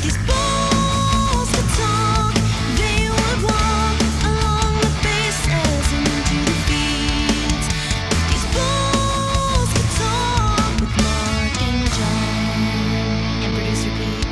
these balls could talk, they would walk along the bases and into the fields. If these balls could talk with Mark and John and producer Pete.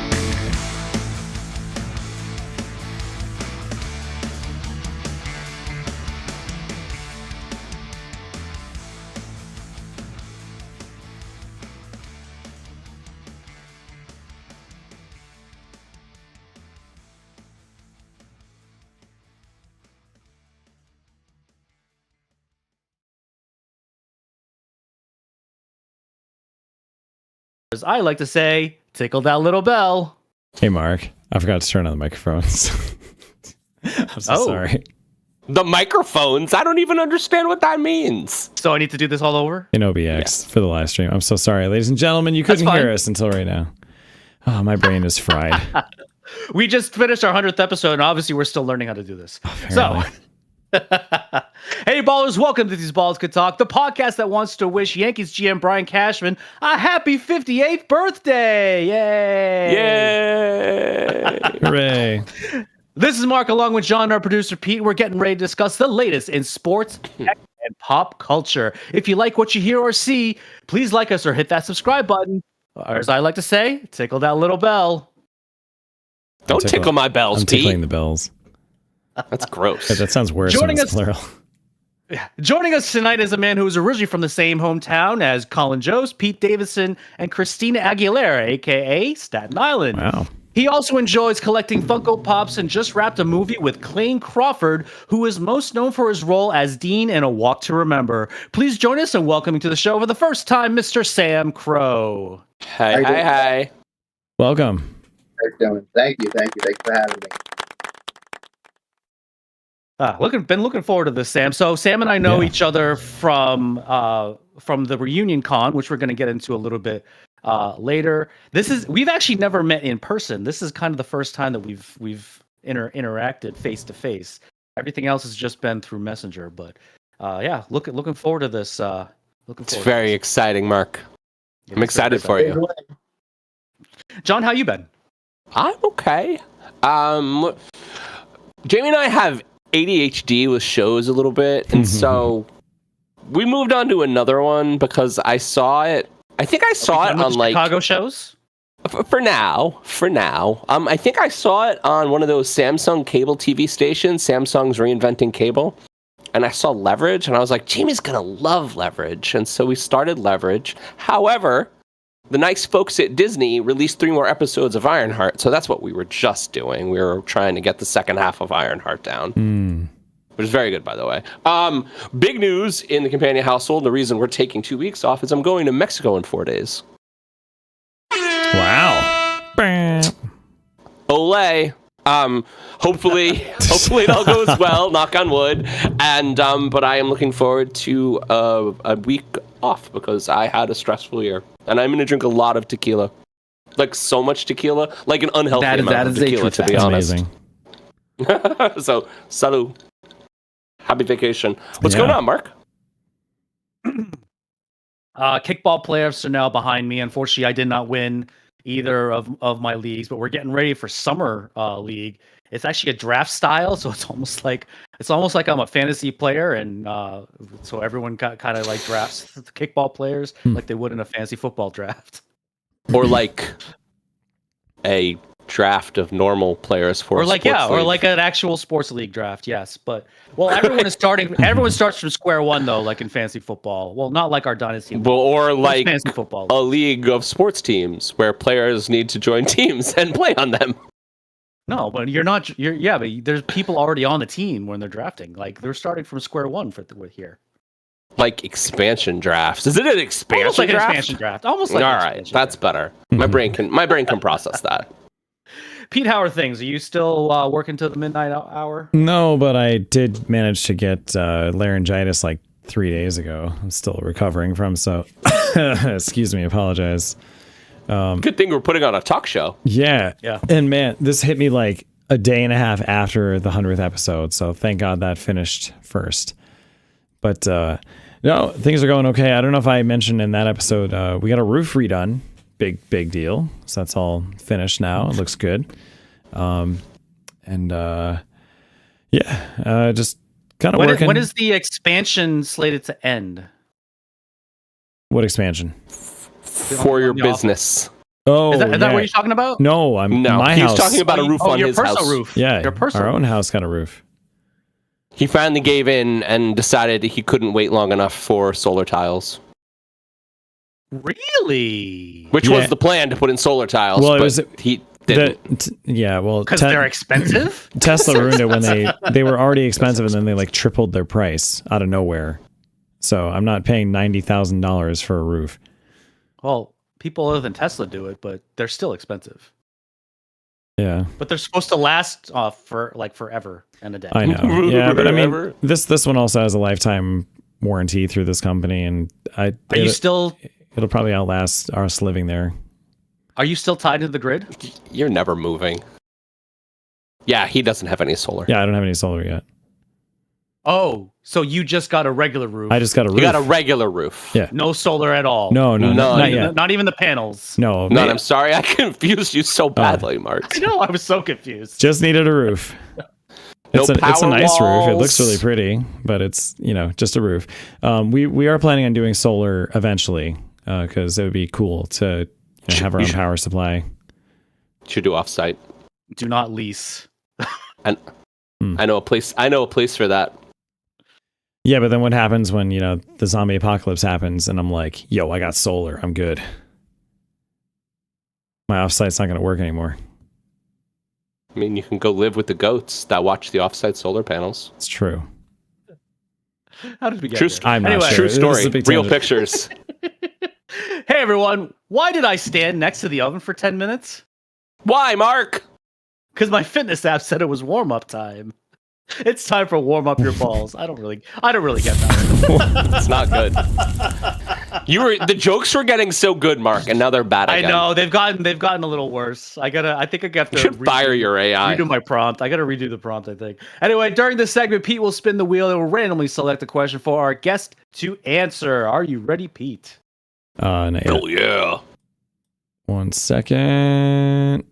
As I like to say, tickle that little bell. Hey, Mark. I forgot to turn on the microphones. I'm so sorry. The microphones? I don't even understand what that means. So I need to do this all over? In OBX for the live stream. I'm so sorry, ladies and gentlemen. You couldn't hear us until right now. Oh, my brain is fried. We just finished our 100th episode, and obviously we're still learning how to do this. Apparently. So, hey, ballers, welcome to These Balls Could Talk, the podcast that wants to wish Yankees GM Brian Cashman a happy 58th birthday. Yay! Yay! Hooray. This is Mark, along with John, our producer Pete. We're getting ready to discuss the latest in sports, tech, and pop culture. If you like what you hear or see, please like us or hit that subscribe button. Or as I like to say, tickle that little bell. Don't tickle my bells, I'm Pete. tickling the bells. That's gross. That sounds worse Joining when it's us- plural. Joining us tonight is a man who is originally from the same hometown as Colin Jost, Pete Davidson, and Christina Aguilera, a.k.a. Staten Island. Wow. He also enjoys collecting Funko Pops and just wrapped a movie with Clayne Crawford, who is most known for his role as Dean in A Walk to Remember. Please join us in welcoming to the show for the first time, Mr. Sam Crow. Hey. Welcome. How you doing? Thank you for having me. Been looking forward to this, Sam. So Sam and I know each other from the reunion con, which we're going to get into a little bit later. We've actually never met in person. This is kind of the first time that we've interacted face to face. Everything else has just been through Messenger. But looking forward to this. It's very exciting, Mark. I'm excited for you. John, how you been? I'm okay. Jamie and I have ADHD with shows a little bit, and so we moved on to another one because I saw it. I think I saw it on like Chicago shows. For now. I think I saw it on one of those Samsung cable TV stations. Samsung's reinventing cable, and I saw Leverage, and I was like, Jamie's gonna love Leverage, and so we started Leverage. However, the nice folks at Disney released 3 more episodes of Ironheart, so that's what we were just doing. We were trying to get the second half of Ironheart down, which is very good, by the way. Big news in the companion household. The reason we're taking 2 weeks off is I'm going to Mexico in 4 days. Wow. Olay. Hopefully it all goes well, knock on wood. And but I am looking forward to a week off because I had a stressful year. And I'm going to drink a lot of tequila. Like so much tequila, like an unhealthy amount of tequila, to be honest. Amazing. So, salud. Happy vacation. What's going on, Mark? Kickball playoffs are now behind me. Unfortunately, I did not win either of my leagues, but we're getting ready for summer league. It's actually a draft style, so it's almost like I'm a fantasy player, and so everyone kind of like drafts the kickball players like they would in a fantasy football draft, or like a draft of normal players for or like or like an actual sports league draft. Yes, but everyone is starting. Everyone starts from square one though, like in fantasy football. Well, not like our dynasty. Well, or like fantasy football, a league of sports teams where players need to join teams and play on them. No, but but there's people already on the team when they're drafting. Like they're starting from square one with here. Like expansion drafts. Is it an expansion Almost like draft? an expansion draft. Almost like all an right, expansion that's draft. better. My brain can process that. Pete, how are things? Are you still working till the midnight hour? No, but I did manage to get laryngitis like 3 days ago. I'm still recovering from, so excuse me, apologize. Good thing we're putting on a talk show. Yeah. Yeah. And man, this hit me like a day and a half after the 100th episode, so thank God that finished first. But no, things are going okay. I don't know if I mentioned in that episode, we got a roof redone big deal. So that's all finished now. It looks good. Just kind of working. When is the expansion slated to end? What expansion? For your business. Oh, Is that what you're talking about? No, my he's house. talking about a roof on your his personal house. roof. Yeah, your personal our own house got a roof. He finally gave in and decided he couldn't wait long enough for solar tiles. Really? Which was the plan, to put in solar tiles. Well, he didn't. Because they're expensive. Tesla ruined it when they were already expensive, and then they like tripled their price out of nowhere. So I'm not paying $90,000 for a roof. Well, people other than Tesla do it, but they're still expensive. Yeah, but they're supposed to last for like forever and a day. I know. Yeah, but I mean, this one also has a lifetime warranty through this company, and it'll probably outlast us living there. Are you still tied to the grid? You're never moving. Yeah, he doesn't have any solar. Yeah, I don't have any solar yet. Oh, so you just got a regular roof? I just got a roof. You got a regular roof. Yeah. No solar at all. No, not yet. Not even the panels. No, I'm sorry, I confused you so badly, Mark. I know, I was so confused. Just needed a roof. It's a nice roof. It looks really pretty, but it's just a roof. We are planning on doing solar eventually because it would be cool to have our own power supply. Should do offsite. Do not lease. And I know a place. I know a place for that. Yeah, but then what happens when the zombie apocalypse happens, and I'm like, yo, I got solar. I'm good. My offsite's not going to work anymore. I mean, you can go live with the goats that watch the offsite solar panels. It's true. How did we get True, there? I'm not sure. True story. Real tangent. pictures. Hey everyone, why did I stand next to the oven for 10 minutes? Why, Mark? Because my fitness app said it was warm-up time. It's time for warm up your balls. I don't really get that. It's not good. The jokes were getting so good, Mark, and now they're bad again. I know they've gotten a little worse. I think I got to fire your AI. Redo my prompt. I got to redo the prompt, I think. Anyway, during this segment, Pete will spin the wheel and will randomly select a question for our guest to answer. Are you ready, Pete? Not yet. Oh yeah. 1 second.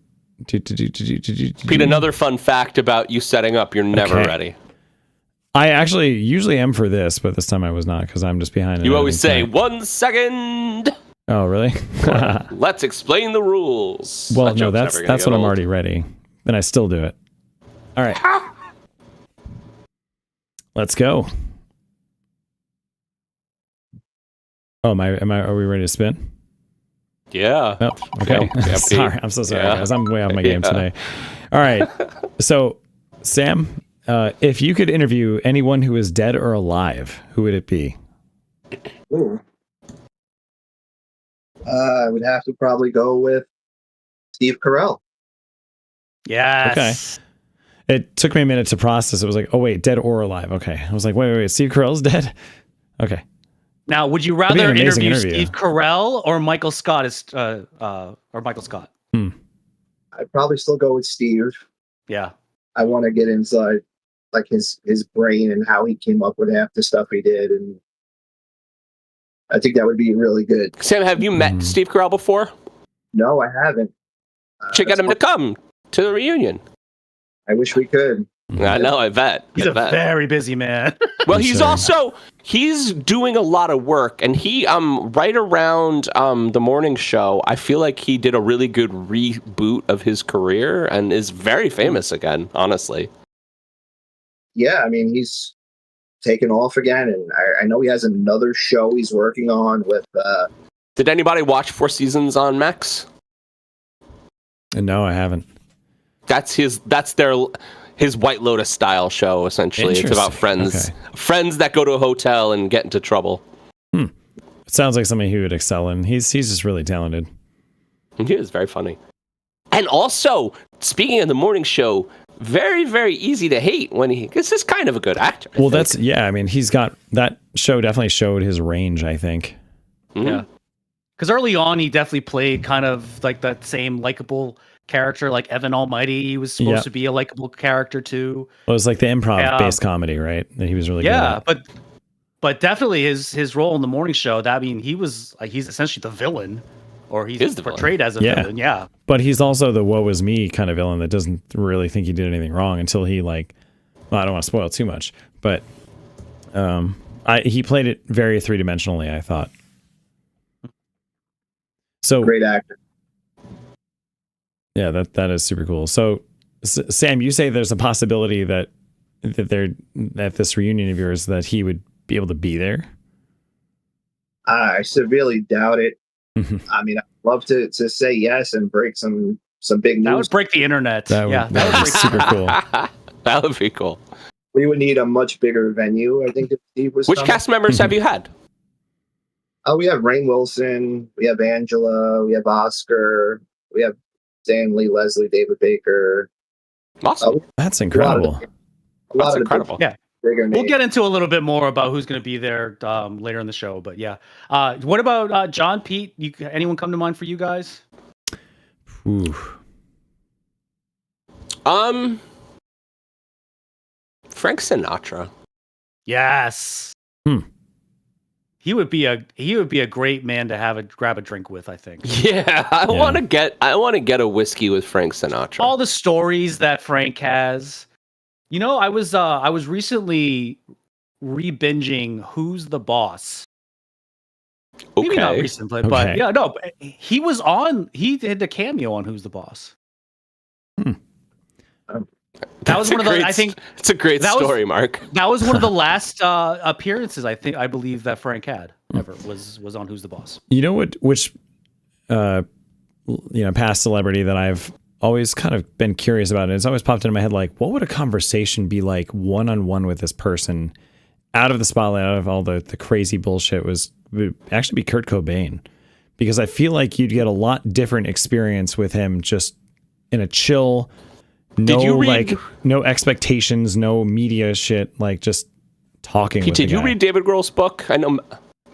Pete, another fun fact about you setting up, you're never ready. I actually usually am for this, but this time I was not because I'm just behind. You always say, 1 second. Oh, really? Let's explain the rules. Well, no, that's when I'm already ready. Then I still do it. All right. Let's go. Oh, are we ready to spin? Yeah. Oh, okay. Sorry. I'm so sorry, guys. I'm way off my game today. All right. So, Sam, if you could interview anyone who is dead or alive, who would it be? Ooh. I would have to probably go with Steve Carell. Yes. Okay. It took me a minute to process. It was like, oh, wait, dead or alive. Okay. I was like, wait. Steve Carell's dead? Okay. Now, would you rather interview Steve Carell or Michael Scott Michael Scott? I'd probably still go with Steve. Yeah. I want to get inside like his brain and how he came up with half the stuff he did, and I think that would be really good. Sam, have you met Steve Carell before? No, I haven't. Should get him to come to the reunion. I wish we could. I know, I bet. He's a very busy man. Well, he's doing a lot of work, and he right around the morning show, I feel like he did a really good reboot of his career and is very famous again, honestly. Yeah, I mean, he's taken off again, and I know he has another show he's working on with Did anybody watch 4 Seasons on Max? No, I haven't. That's his White Lotus style show, essentially. It's about friends that go to a hotel and get into trouble. It sounds like somebody who would excel, and he's just really talented. He is very funny. And also, speaking of the morning show, very, very easy to hate because he's kind of a good actor. Well, I mean, he's got, that show definitely showed his range, I think. Mm-hmm. Yeah. Because early on, he definitely played kind of like that same likable character, like Evan Almighty. He was supposed to be a likable character too. Well, it was like the improv-based comedy, right? That he was really good at. but definitely his role in the morning show. He's essentially the villain. or he's Is the villain. portrayed as a Yeah. villain. Yeah. But he's also the woe is me kind of villain that doesn't really think he did anything wrong until he like. Well, I don't want to spoil too much, but he played it very three-dimensionally, I thought. So Great actor. yeah, that is super cool. So Sam, you say there's a possibility that at this reunion of yours that he would be able to be there. I severely doubt it. Mhm. I mean, I'd love to say yes and break some big news. That would break the internet. That would, yeah. that would be super cool. That would be cool. We would need a much bigger venue, I think, if Steve was Which coming. cast members have you had? Oh, we have Rainn Wilson, we have Angela, we have Oscar, we have Stanley, Leslie, David Baker. Awesome. That's incredible. A lot That's of the incredible. Yeah. bigger We'll names. get into a little bit more about who's going to be there later in the show, but yeah. What about John, Pete? Anyone come to mind for you guys? Ooh. Frank Sinatra. Yes. He would be a great man to grab a drink with, I think. Yeah, I want to get a whiskey with Frank Sinatra. All the stories that Frank has. You know, I was recently re-binging Who's the Boss. Maybe not Okay. recently, but Okay. yeah, no, he did a cameo on Who's the Boss. That was one of the. I think it's a great that was- story, Mark. that was one of the last appearances I believe that Frank had ever was on Who's the Boss. You know which past celebrity that I've always kind of been curious about, and it's always popped into my head, like, what would a conversation be like one-on-one with this person out of the spotlight, out of all the crazy bullshit, would actually be Kurt Cobain, because I feel like you'd get a lot different experience with him just in a chill, no expectations, no media shit, like just talking with Did the you guy. read David Grohl's book? I know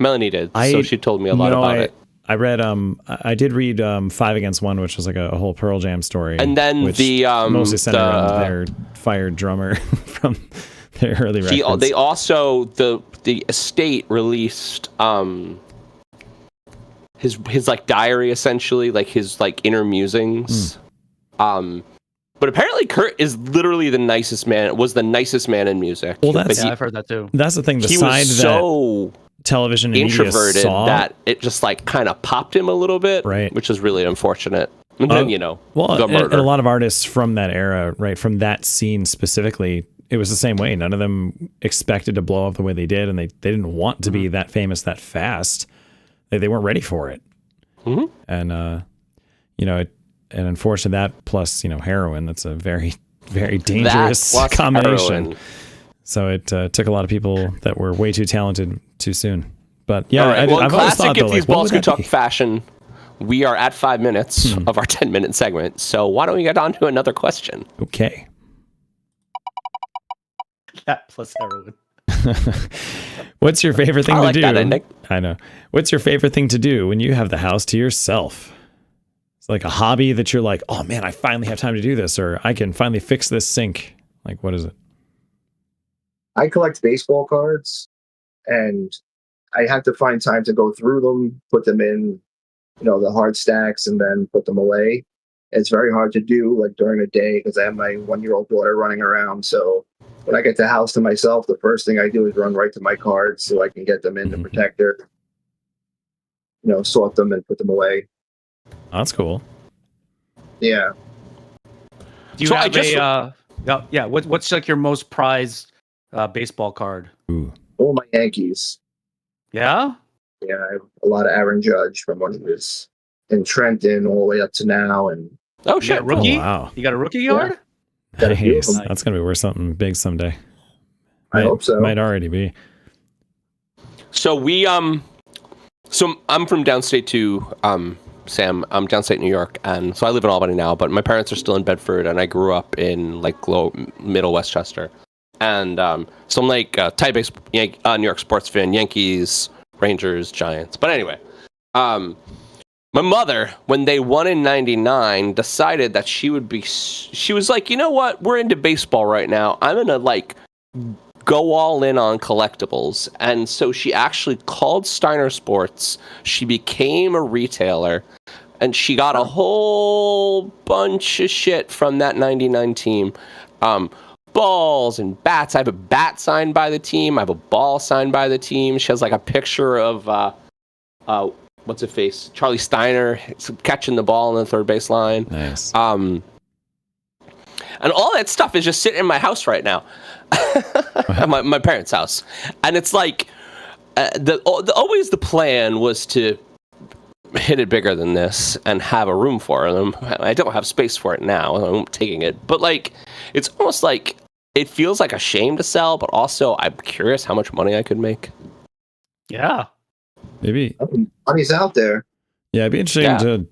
Melanie did, so she told me a lot about it. I read I did read 5 Against 1, which was like a whole Pearl Jam story, And then which the mostly centered around their fired drummer from their early records. They also the estate released his like diary, essentially, like his like inner musings. But apparently Kurt is literally the nicest man. Was the nicest man in music. Well, But Yeah, I've heard that too. That's the thing. The he side was that so television and media introverted saw, that it just like kind of popped him a little bit, Right. Which is really unfortunate. And then well, the and murder. a lot of artists from that era, right, from that scene specifically, it was the same way. None of them expected to blow up the way they did, and they didn't want to be that famous that fast. They weren't ready for it. Mhm. And and unfortunately, that plus heroin. That's a very, very dangerous That plus combination. heroin. So it took a lot of people that were way too talented too soon. But yeah, All right. Well, I've always classic thought, If though, These like, what Balls would Could that Talk be? fashion. We are at 5 minutes of our 10-minute segment. So why don't we get on to another question? Okay. That plus heroin. What's your favorite thing I to like do? that ending. I know. What's your favorite thing to do when you have the house to yourself? It's like a hobby that you're like, oh man, I finally have time to do this, or I can finally fix this sink. Like, what is it? I collect baseball cards, and I have to find time to go through them, put them in, the hard stacks, and then put them away. It's very hard to do like during the day because I have my 1-year-old daughter running around. So when I get the house to myself, the first thing I do is run right to my cards so I can get them in the protector, sort them and put them away. Oh, that's cool. Yeah. Do you So I have just- what's like your most prized baseball card? Ooh. All my Yankees. Yeah? Yeah, I have a lot of Aaron Judge from when he was in Trenton all the way up to now. And Oh, You shit. got a rookie? Oh, wow. You got a rookie card? got a few of Nice. them. That's gonna be worth something big someday. I hope so. Might already be. So so I'm from downstate too, Sam. I'm downstate New York, and so I live in Albany now, but my parents are still in Bedford, and I grew up in like middle Westchester. And so I'm like tie-based New York sports fan, Yankees, Rangers, Giants. But anyway, my mother, when they won in '99, decided that she was like, you know what? We're into baseball right now. I'm gonna like go all in on collectibles. And so she actually called Steiner Sports. She became a retailer. And she got a whole bunch of shit from that 99 team. Balls and bats. I have a bat signed by the team. I have a ball signed by the team. She has like a picture of, what's her face? Charlie Steiner catching the ball on the third base line. Nice. And all that stuff is just sitting in my house right now. my parents' house. And it's like, always the plan was to hit it bigger than this and have a room for them. I don't have space for it now. I'm taking it. But like, it's almost like, it feels like a shame to sell, but also I'm curious how much money I could make. Yeah. Maybe. Money's out there. Yeah, it'd be interesting to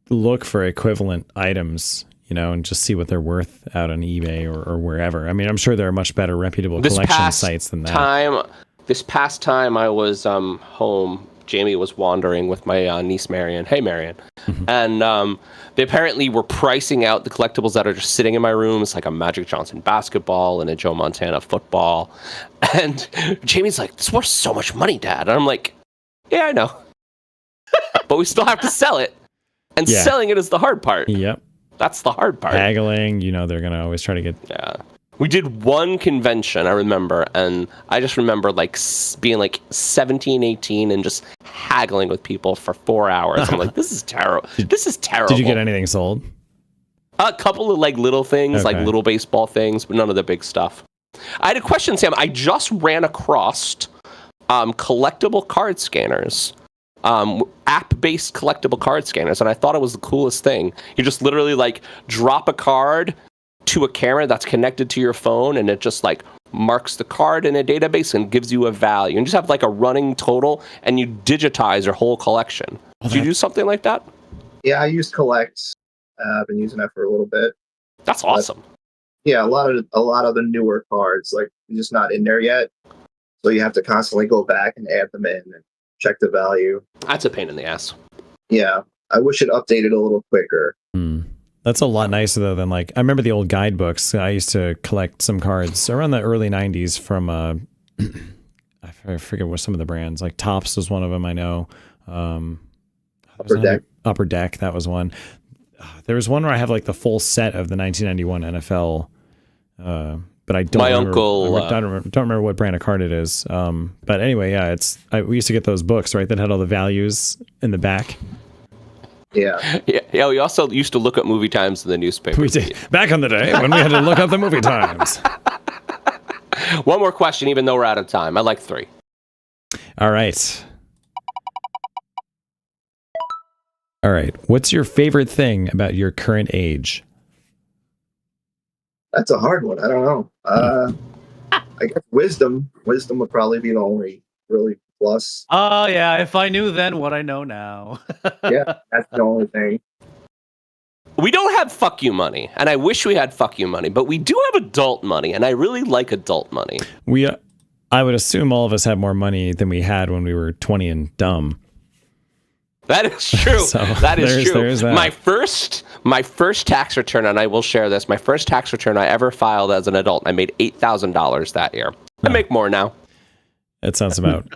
look for equivalent items, you know, and just see what they're worth out on eBay or wherever. I mean, I'm sure there are much better reputable collection sites than that. This past time I was home, Jamie was wandering with my niece Marion. Hey, Marion. And they apparently were pricing out the collectibles that are just sitting in my room. It's like a Magic Johnson basketball and a Joe Montana football. And Jamie's like, this is worth so much money, Dad. And I'm like, yeah, I know. But we still have to sell it. And selling it is the hard part. Yep. That's the hard part. Haggling, you know, they're going to always try to get... Yeah. We did one convention, I remember, and I just remember like being like 17, 18 and just haggling with people for 4 hours. I'm like, this is terrible. This is terrible. Did you get anything sold? A couple of like little things, like little baseball things, but none of the big stuff. I had a question, Sam. I just ran across collectible card scanners, app-based collectible card scanners, and I thought it was the coolest thing. You just literally like drop a card to a camera that's connected to your phone, and it just like marks the card in a database and gives you a value, and just have like a running total, and you digitize your whole collection. Do you do something like that? Yeah, I use Collect. I've been using that for a little bit. That's awesome. Yeah, a lot of the newer cards, like, just not in there yet, so you have to constantly go back and add them in and check the value. That's a pain in the ass. Yeah, I wish it updated a little quicker. That's a lot nicer though than like, I remember the old guidebooks. I used to collect some cards around the early 90s from I forget what some of the brands, like Topps was one of them, I know. Upper Deck, that was one. There was one where I have like the full set of the 1991 NFL, but I don't don't remember what brand of card it is. But anyway, yeah, we used to get those books, right, that had all the values in the back. Yeah. Yeah. We also used to look at movie times in the newspaper. We did back in the day when we had to look up the movie times. One more question, even though we're out of time. I like 3. All right. What's your favorite thing about your current age? That's a hard one. I don't know. I guess wisdom. Wisdom would probably be the only really plus. Oh, yeah. If I knew then what I know now. Yeah, that's the only thing. We don't have fuck you money, and I wish we had fuck you money, but we do have adult money, and I really like adult money. I would assume all of us have more money than we had when we were 20 and dumb. That is true. So that is true. There's that. My first tax return, and I will share this, my first tax return I ever filed as an adult, I made $8,000 that year. I make more now. It sounds about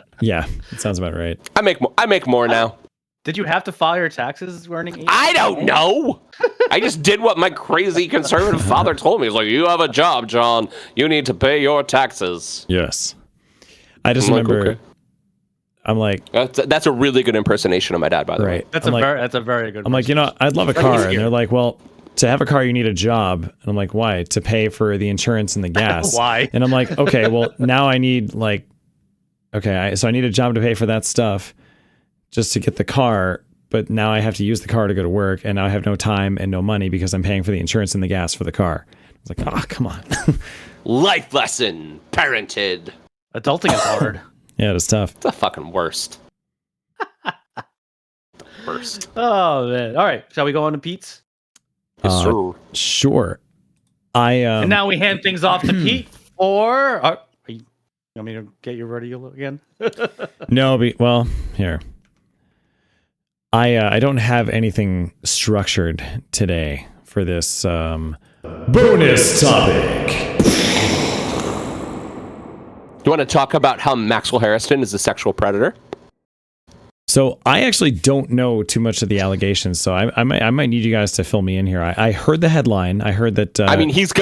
right. I make more now. Did you have to file your taxes earning 8? I don't know. I just did what my crazy conservative father told me. He's like, you have a job, John. You need to pay your taxes. Yes. I just remember. Okay. I'm like, that's a really good impersonation of my dad, by the way. That's a very good. I'm like, I'd love a car, and they're like, well, to have a car, you need a job, and I'm like, why? To pay for the insurance and the gas. Why? And I'm like, okay, well, now I need so I need a job to pay for that stuff, just to get the car. But now I have to use the car to go to work, and now I have no time and no money because I'm paying for the insurance and the gas for the car. I was like, oh, come on. Life lesson, parented. Adulting is hard. Yeah, it's tough. It's the fucking worst. Worst. Oh, man. All right. Shall we go on to Pete's? Yes, sir. Sure. And now we hand things off to Pete for... you want me to get you ready again? No, here. I don't have anything structured today for this bonus topic. You want to talk about how Maxwell Harrison is a sexual predator? So I actually don't know too much of the allegations, so I might need you guys to fill me in here. I heard the headline. I heard that. I mean, he's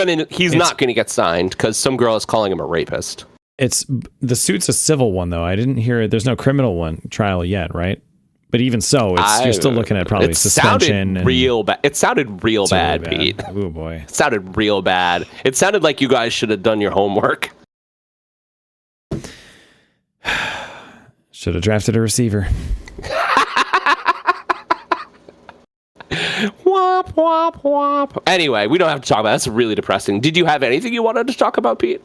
not gonna get signed because some girl is calling him a rapist. The suit's a civil one though. I didn't hear. There's no criminal trial yet, right? But even so, you're still looking at probably suspension. It sounded real bad, Pete. Oh boy, it sounded real bad. It sounded like you guys should have done your homework. Should have drafted a receiver. Womp, womp, womp. Anyway, we don't have to talk about it. That's really depressing. Did you have anything you wanted to talk about, Pete?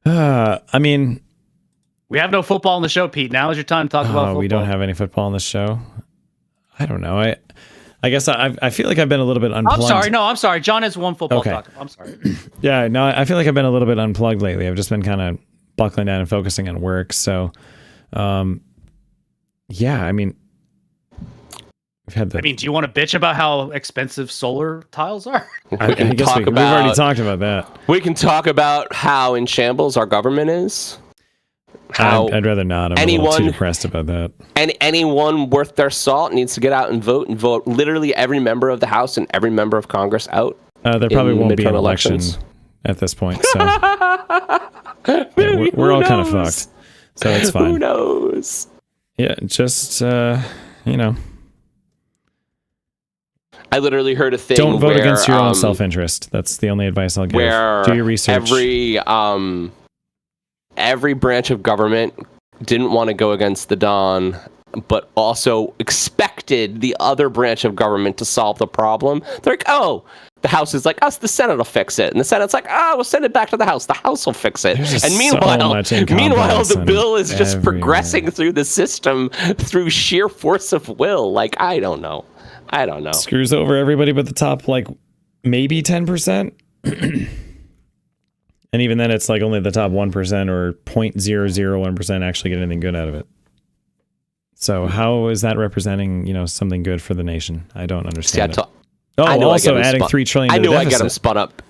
I mean, we have no football on the show, Pete. Now is your time to talk about football. We don't have any football on the show. I don't know. I guess I feel like I've been a little bit unplugged. I'm sorry. John has one football talk. I'm sorry. Yeah, no, I feel like I've been a little bit unplugged lately. I've just been kind of buckling down and focusing on work. So, yeah, I mean, do you want to bitch about how expensive solar tiles are? We've already talked about that. We can talk about how in shambles our government is. I'd rather not. I'm a little too depressed about that. And anyone worth their salt needs to get out and vote literally every member of the House and every member of Congress out. There probably won't be an election at this point. So yeah, we're all kind of fucked. So it's fine. Who knows? Yeah, just, I literally heard a thing. Don't vote against your own self-interest. That's the only advice I'll give. Do your research. Every branch of government didn't want to go against the Don, but also expected the other branch of government to solve the problem. They're like, oh, the House is like, us, the Senate will fix it. And the Senate's like, we'll send it back to the House. The House will fix it. And meanwhile, the bill is just progressing through the system through sheer force of will. Like, I don't know. Screws over everybody but the top, like, maybe 10%. And even then, it's like only the top 1% or 0.001% actually get anything good out of it. So how is that representing, something good for the nation? I don't understand. Also adding $3 trillion. I knew I get him spun up.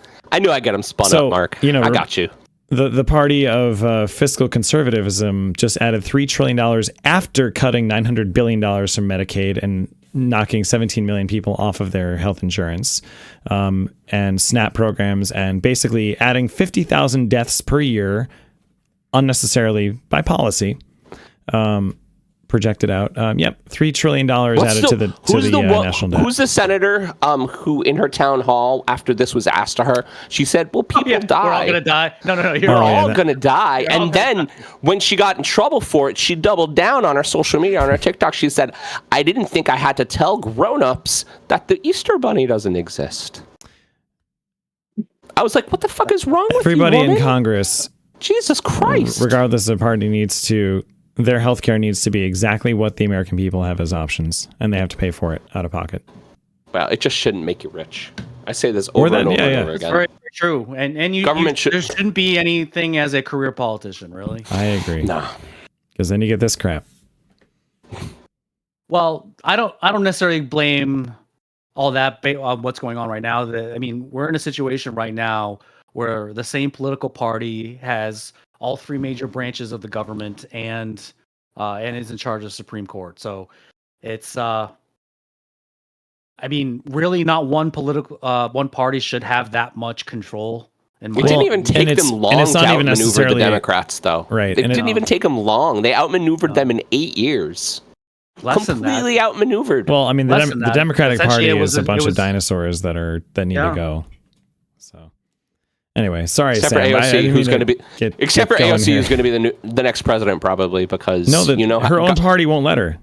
Mark. I got you. The party of fiscal conservatism just added $3 trillion after cutting $900 billion from Medicaid and knocking 17 million people off of their health insurance and SNAP programs, and basically adding 50,000 deaths per year unnecessarily by policy. Projected out. $3 trillion added to the national debt. Who's the senator who in her town hall after this was asked to her, she said, well, people die. We're all going to die. No. We're all going to die. And then when she got in trouble for it, she doubled down on her social media, on her TikTok. She said, I didn't think I had to tell grown-ups that the Easter Bunny doesn't exist. I was like, what the fuck is wrong with everybody you, woman? in Congress? Jesus Christ. Regardless of party their healthcare needs to be exactly what the American people have as options, and they have to pay for it out of pocket. Well, it just shouldn't make you rich. I say this over and over again. That's very, very true. And there shouldn't be anything as a career politician, really. I agree. No. Because then you get this crap. Well, I don't necessarily blame all that on what's going on right now. We're in a situation right now where the same political party has all three major branches of the government and is in charge of the Supreme Court. So it's really not one party should have that much control. And it didn't even take them long to outmaneuver the Democrats, though. Right. It didn't even take them long. They outmaneuvered them in 8 years. Completely outmaneuvered. Well, the Democratic Party is a bunch of dinosaurs that need to go. So. Anyway, sorry, except Sam. For AOC, who's going to be AOC who's going to be the next president, probably, because her own party won't let her.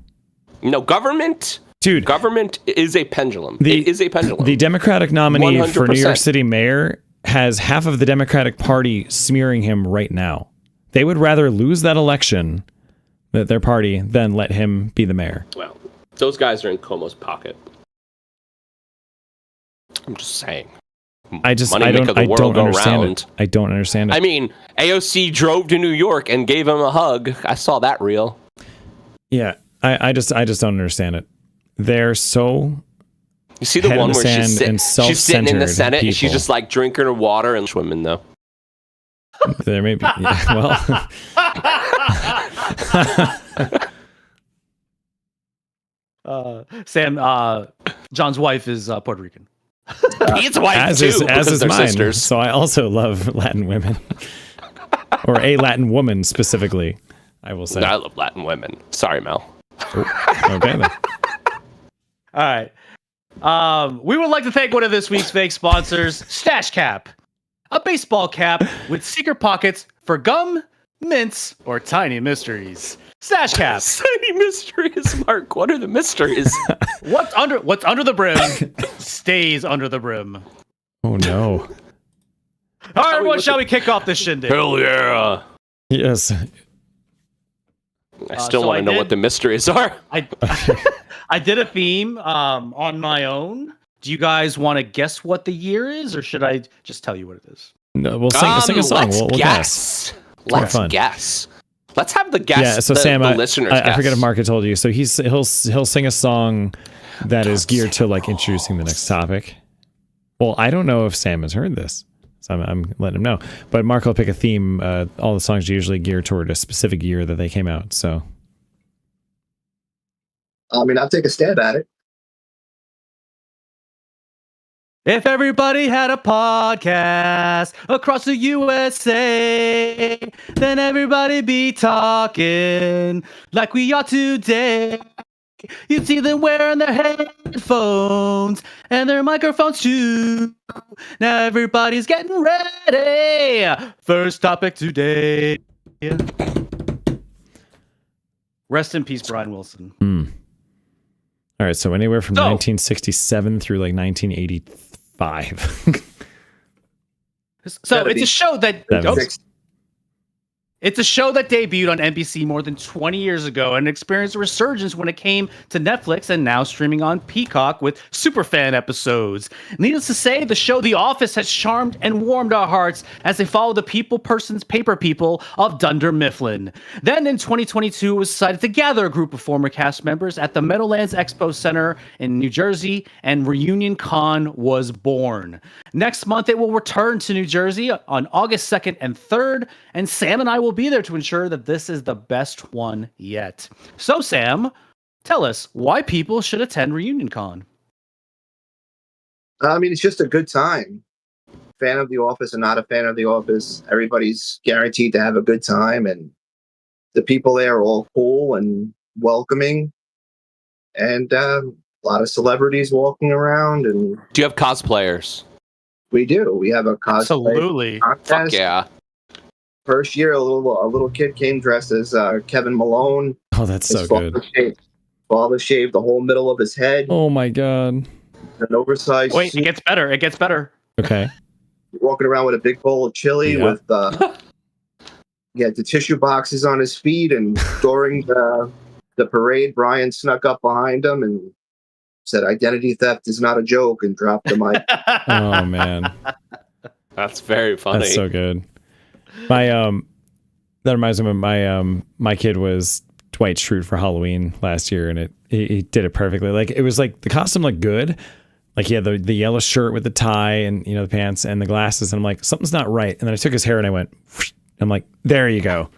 No, government is a pendulum. It is a pendulum. The Democratic nominee 100%. for New York City mayor has half of the Democratic Party smearing him right now. They would rather lose that election, their party, than let him be the mayor. Well, those guys are in Cuomo's pocket. I'm just saying. I don't understand it. I don't understand it. I mean, AOC drove to New York and gave him a hug. I saw that reel. Yeah, I just don't understand it. They're so. You see the one where she's sitting in the Senate people. and she's just like drinking her water and swimming though. There may be. Yeah, well, Sam, John's wife is Puerto Rican. Pete's wife as too, is because they're mine. sisters. So I also love Latin women, or a Latin woman specifically. I will say. I love Latin women. Sorry, Mel. Okay then. All right. We would like to thank one of this week's fake sponsors, Stash Cap, a baseball cap with secret pockets for gum, mints, or tiny mysteries. Stash Cap. Tiny mysteries, Mark. What are the mysteries? What's under the brim stays under the brim. Oh no. All right, everyone, shall we kick off this shindig? Hell yeah. Yes. I still so want I to know did- what the mysteries are. I did a theme on my own. Do you guys want to guess what the year is, or should I just tell you what it is? No, we'll sing a song. Let's We'll guess. guess. more Let's fun. guess. Let's have the guess. Yeah. So the, Sam, the listeners I guess. forget if Mark had told you. So he'll sing a song that is geared to like introducing the next topic. Well, I don't know if Sam has heard this, so I'm letting him know. But Mark will pick a theme. All the songs are usually geared toward a specific year that they came out. So I mean, I'll take a stab at it. If everybody had a podcast across the USA, then everybody be talking like we are today. You'd see them wearing their headphones and their microphones too. Now everybody's getting ready. First topic today. Rest in peace, Brian Wilson. all right. So anywhere from So- 1967 through like 1985. So Gotta it's be a show that That It's a show that debuted on NBC more than 20 years ago and experienced a resurgence when it came to Netflix and now streaming on Peacock with superfan episodes. Needless to say, the show The Office has charmed and warmed our hearts as they follow the persons, paper people of Dunder Mifflin. Then in 2022, it was decided to gather a group of former cast members at the Meadowlands Expo Center in New Jersey, and Reunion Con was born. Next month, it will return to New Jersey on August 2nd and 3rd, and Sam and I will be there to ensure that this is the best one yet. So, Sam, tell us why people should attend Reunion Con. I mean, it's just a good time. Fan of The Office and not a fan of The Office, everybody's guaranteed to have a good time, and the people there are all cool and welcoming, and a lot of celebrities walking around, and Do you have cosplayers? we do. We have a cosplay Absolutely. Fuck contest. yeah. First year, a little kid came dressed as Kevin Malone. Oh, that's so His good. Father shaved the whole middle of his head, Oh my god. an oversized Wait, suit, it gets better. It gets better. Okay. walking around with a big bowl of chili Yeah. with he had the tissue boxes on his feet, and during the parade, Brian snuck up behind him and said, "Identity theft is not a joke," and dropped the mic. Oh man. That's very funny. That's so good. My that reminds me of my kid was Dwight Schrute for Halloween last year, and he did it perfectly. Like it was like the costume looked good. Like he had the yellow shirt with the tie and the pants and the glasses, and I'm like, something's not right. And then I took his hair and I went, whoosh. I'm like, there you go.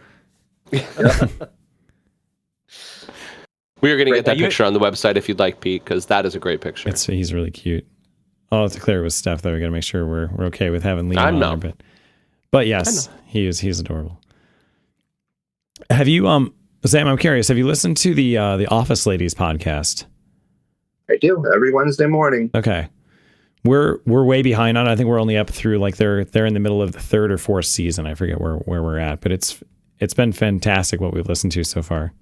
We are going to get that You- picture on the website if you'd like, Pete, because that is a great picture. He's really cute. I'll have to clear it with Steph though. We got to make sure we're okay with having Liam I on know. there, but yes, he's adorable. Have you Sam? I'm curious. Have you listened to the Office Ladies podcast? I do every Wednesday morning. Okay, we're way behind on it. I think we're only up through like they're in the middle of the third or fourth season. I forget where we're at, but it's been fantastic what we've listened to so far.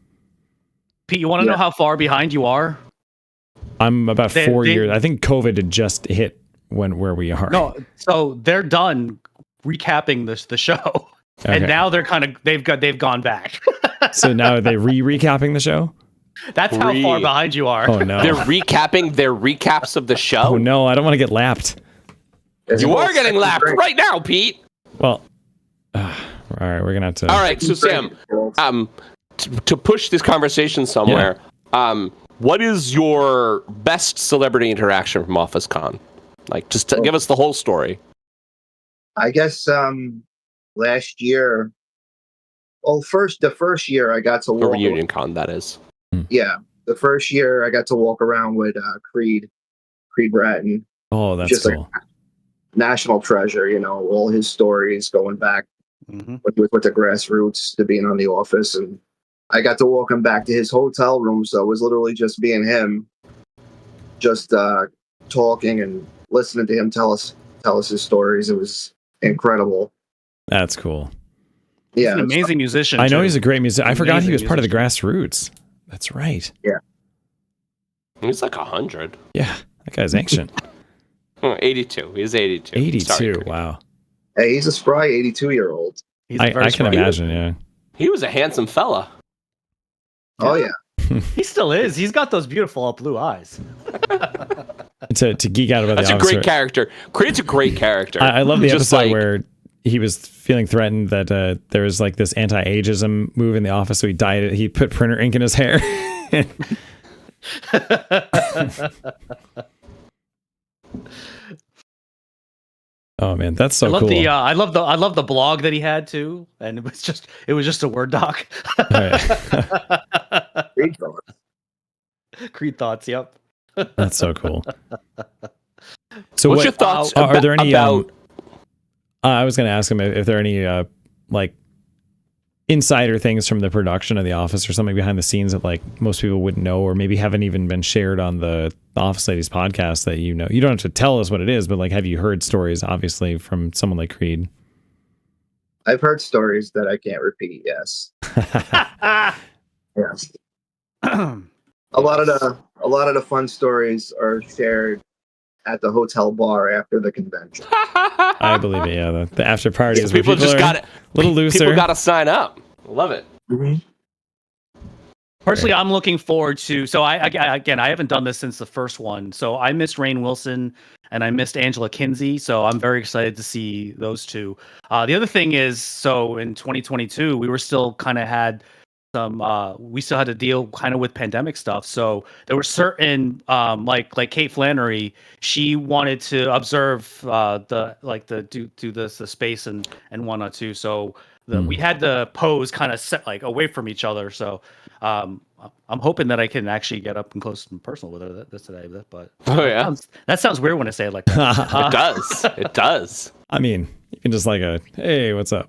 Pete, you want to know how far behind you are? I'm about They- 4 they- years. I think COVID had just hit where we are. No, so they're done recapping the show, and Okay. now they've gone back. So now are they recapping the show? That's how far behind you are. Oh no! They're recapping their recaps of the show. Oh no! I don't want to get lapped. You are getting lapped right now, Pete. Well, all right, we're gonna have to. All right, so Sam, to push this conversation somewhere, what is your best celebrity interaction from Office Con? Like, just to give us the whole story. I guess last year. Well, the first year I got to A walk. reunion con, that is. Yeah, the first year I got to walk around with Creed Bratton. Oh, that's Just cool. like national treasure, all his stories going back with the grassroots to being on The Office, and I got to walk him back to his hotel room, so it was literally just me and him, just talking and listening to him tell us his stories. It was incredible. That's cool. He's Yeah, an amazing musician. I know too. he's a great musician. I forgot he was Amazing part of the Grassroots. That's right. He's like 100. Yeah, that guy's ancient. 82. He's 82. 82. Sorry, Creed. Wow. hey, he's a spry 82-year-old. He's a very I can smart- imagine. Yeah. He was a handsome fella. Oh yeah, He still is. He's got those beautiful blue eyes. To geek out about That's the a officer. great character. Creed's a great character. I love the Just episode like- where he was feeling threatened that there was like this anti-ageism move in the office, so he dyed it. He put printer ink in his hair. Oh man, that's so I love cool. I love the blog that he had too, and it was just a Word doc. Creed fella. Creed thoughts. Yep. That's so cool. So What's what, your thoughts are there any about... I was going to ask him if there are any like insider things from the production of The Office or something behind the scenes that like most people wouldn't know, or maybe haven't even been shared on the Office Ladies podcast that you know. You don't have to tell us what it is, but like, have you heard stories, obviously, from someone like Creed? I've heard stories that I can't repeat. Yes, yes. A lot of the fun stories are shared at the hotel bar after the convention. I believe it. Yeah, the after parties. where People just are got it. a little looser. People got to sign up. Love it. Personally, I'm looking forward to. So I haven't done this since the first one. So I missed Rainn Wilson and I missed Angela Kinsey. So I'm very excited to see those two. The other thing is, so in 2022, we were still kind of had some. We still had to deal kind of with pandemic stuff. So there were certain, like Kate Flannery, she wanted to observe the space and whatnot too. So we had to pose kind of set like away from each other. So I'm hoping that I can actually get up and close and personal with her this today. But yeah, that sounds weird when I say it like that. it does. It does. I mean, you can just like hey, what's up?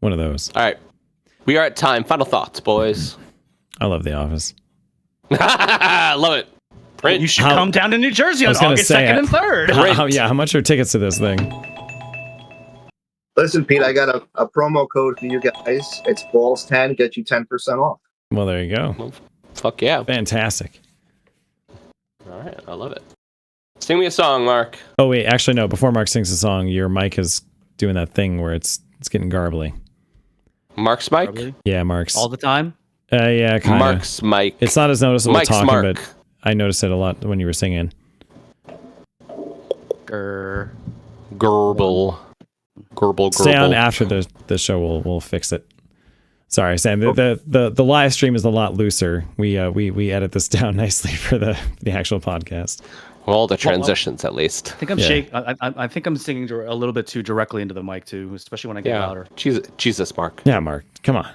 One of those. All right, we are at time. Final thoughts, boys. I love The Office. Love it. Print. You should come down to New Jersey I on was gonna August say 2nd it. and 3rd. How much are tickets to this thing? Listen, Pete, I got a promo code for you guys. It's balls10, get you 10% off. Well, there you go. Fuck yeah. Fantastic. All right, I love it. Sing me a song, Mark. Oh wait, actually no. Before Mark sings the song, your mic is doing that thing where it's getting garbly. Mark's mic. Probably. Yeah, Mark's. All the time. Yeah, kind of. Mark's mic. It's not as noticeable Mike's talking, Mark. but I noticed it a lot when you were singing. Grr. Gerbil. Gerbil. Stay on after the show. We'll fix it. Sorry, Sam. The live stream is a lot looser. We edit this down nicely for the actual podcast. Well, the transitions at least. I think I'm I think I'm singing a little bit too directly into the mic too, especially when I get louder. Jesus, Mark. Yeah, Mark. Come on.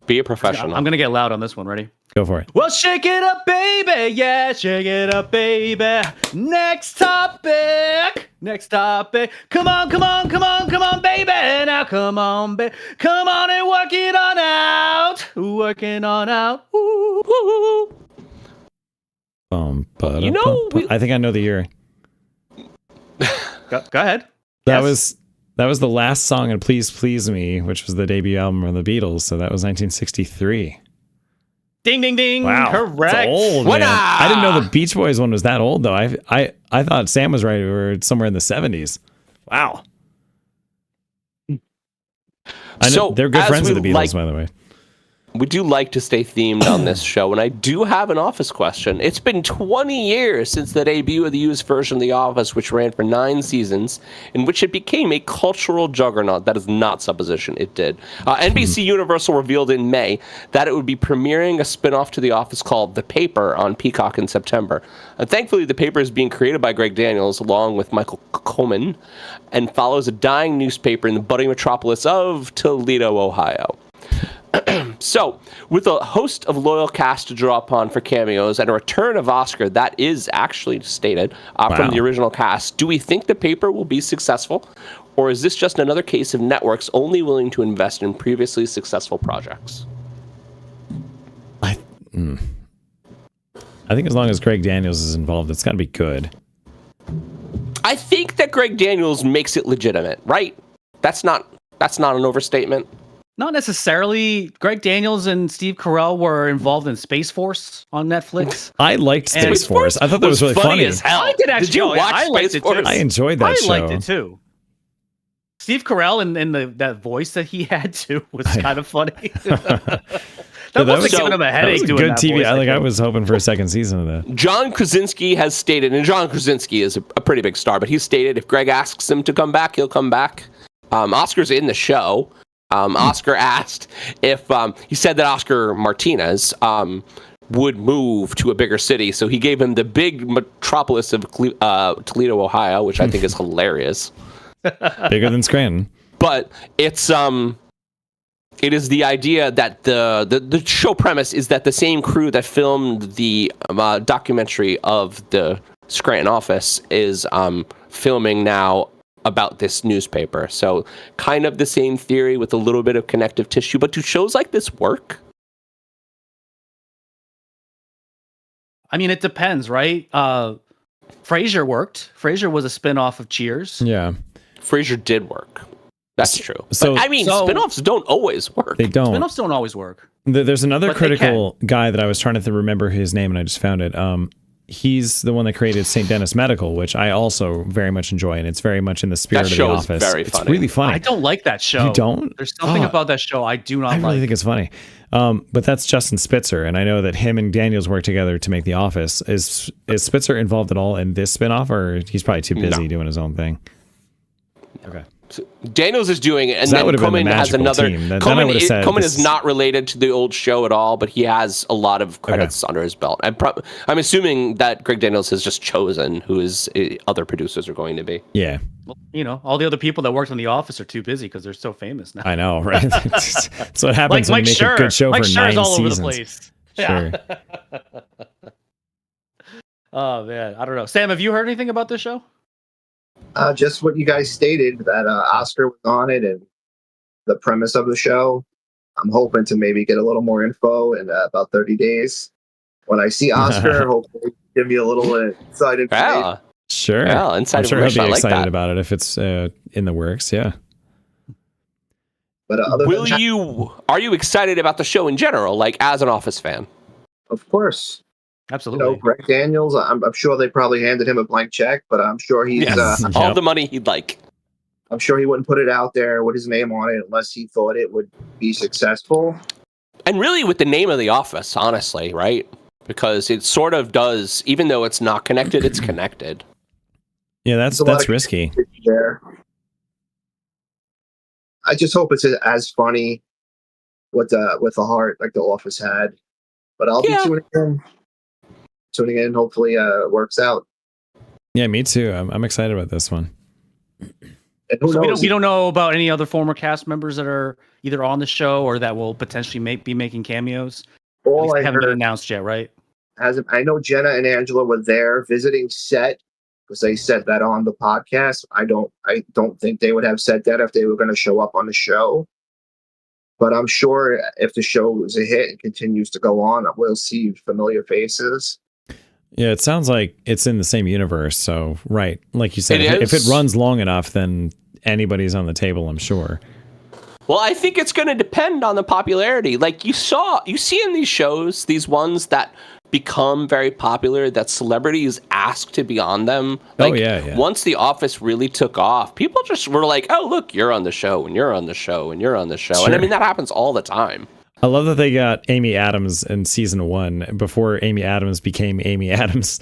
Be a professional. I'm gonna get loud on this one. Ready? Go for it. Well, shake it up, baby. Yeah, shake it up, baby. Next topic. Come on, baby. Now, come on, baby. Come on and work it on out. Working on out. Ooh, ooh, ooh. You know, I think I know the year. Go ahead. That Yes. was the last song in Please Please Me, which was the debut album of the Beatles. So that was 1963. Ding, ding, ding. Wow, Correct. That's old, man. Winner! I didn't know the Beach Boys one was that old though. I thought Sam was right. We were somewhere in the 70s. Wow. I know So, they're good as friends we of the Beatles, like- by the way. We do like to stay themed on this show, and I do have an Office question. It's been 20 years since the debut of the used version of The Office, which ran for 9 seasons, in which it became a cultural juggernaut. That is not supposition. It did. NBC Universal revealed in May that it would be premiering a spin-off to The Office called The Paper on Peacock in September. And thankfully, The Paper is being created by Greg Daniels, along with Michael Coleman, and follows a dying newspaper in the budding metropolis of Toledo, Ohio. So, with a host of loyal cast to draw upon for cameos and a return of Oscar that is actually stated from the original cast, do we think The Paper will be successful? Or is this just another case of networks only willing to invest in previously successful projects? I think as long as Greg Daniels is involved, it's got to be good. I think that Greg Daniels makes it legitimate, right? That's not an overstatement. Not necessarily. Greg Daniels and Steve Carell were involved in Space Force on Netflix. I liked Space Force. I thought that was really funny. As hell. I did actually. Did you watch I liked Space it Force? too. I enjoyed that show. I liked it too. Steve Carell and that voice that he had too was kind of funny. That must have given him a headache doing good that TV. voice, I was hoping for a second season of that. John Krasinski has stated, and John Krasinski is a pretty big star, but he stated if Greg asks him to come back, he'll come back. Oscar's in the show. Oscar asked if he said that Oscar Martinez would move to a bigger city, so he gave him the big metropolis of Toledo, Ohio, which I think is hilarious. Bigger than Scranton. But it is the idea that the show premise is that the same crew that filmed the documentary of the Scranton office is filming now about this newspaper. So kind of the same theory with a little bit of connective tissue. But do shows like this work? I mean, it depends, right? Frasier worked. Frasier was a spin-off of Cheers. Yeah. Frasier did work. That's true. So- but, I mean, spin-offs don't always work. They don't. Spin-offs don't always work. There's another But they critical guy that I was trying to remember his name, and I just found it. He's the one that created St. Dennis Medical, which I also very much enjoy, and it's very much in the spirit of The show is Office. very It's funny. really funny. I don't like that show. You don't? There's something about that show I do not I like. really think it's funny. But that's Justin Spitzer, and I know that him and Daniels work together to make The Office. Is Spitzer involved at all in this spinoff, or he's probably too busy doing his own thing? Okay. Daniels is doing it, and That then would have been the Coleman has magical another. team. Then I Coleman, would have said Coleman this is not related to the old show at all, but he has a lot of credits under his belt. I'm assuming that Greg Daniels has just chosen who his other producers are going to be. Yeah, Well, you know, all the other people that worked on The Office are too busy because they're so famous now. I know, right? That's what happens when Mike you make Schur. a good show Mike for Schur's 9 all seasons. over the place. Sure. Oh man, I don't know. Sam, have you heard anything about this show? Just what you guys stated, that Oscar was on it and the premise of the show. I'm hoping to maybe get a little more info in about 30 days. When I see Oscar, hopefully give me a little inside information. Yeah, Sure. Yeah, inside I'm sure he'll information, be I like excited that. about it if it's in the works. Yeah. But other Will than that, you? Are you excited about the show in general, like as an Office fan? of course, Absolutely. Greg Daniels, I'm sure they probably handed him a blank check, but I'm sure he's All Yep. the money he'd like. I'm sure he wouldn't put it out there with his name on it unless he thought it would be successful. And really with the name of The Office, honestly, right? Because it sort of does, even though it's not connected, it's connected. Yeah, that's There's a lot of risky. there. I just hope it's as funny with the heart like The Office had. But I'll Yeah. be tuning in. Hopefully, it works out. Yeah, me too. I'm excited about this one. And who So knows? we don't know about any other former cast members that are either on the show or that will potentially be making cameos. At least All they I haven't been heard announced yet, right? I know Jenna and Angela were there visiting set because they said that on the podcast. I don't think they would have said that if they were going to show up on the show. But I'm sure if the show is a hit and continues to go on, we'll see familiar faces. Yeah, it sounds like it's in the same universe. So, right, like you said, It if it is. runs long enough, then anybody's on the table, I'm sure. Well, I think it's going to depend on the popularity. Like you see in these shows, these ones that become very popular, that celebrities ask to be on them. Like, yeah. Once The Office really took off, people just were like, "Oh, look, you're on the show, and you're on the show, and you're on the show." And I Sure. mean, that happens all the time. I love that they got Amy Adams in season 1 before Amy Adams became Amy Adams.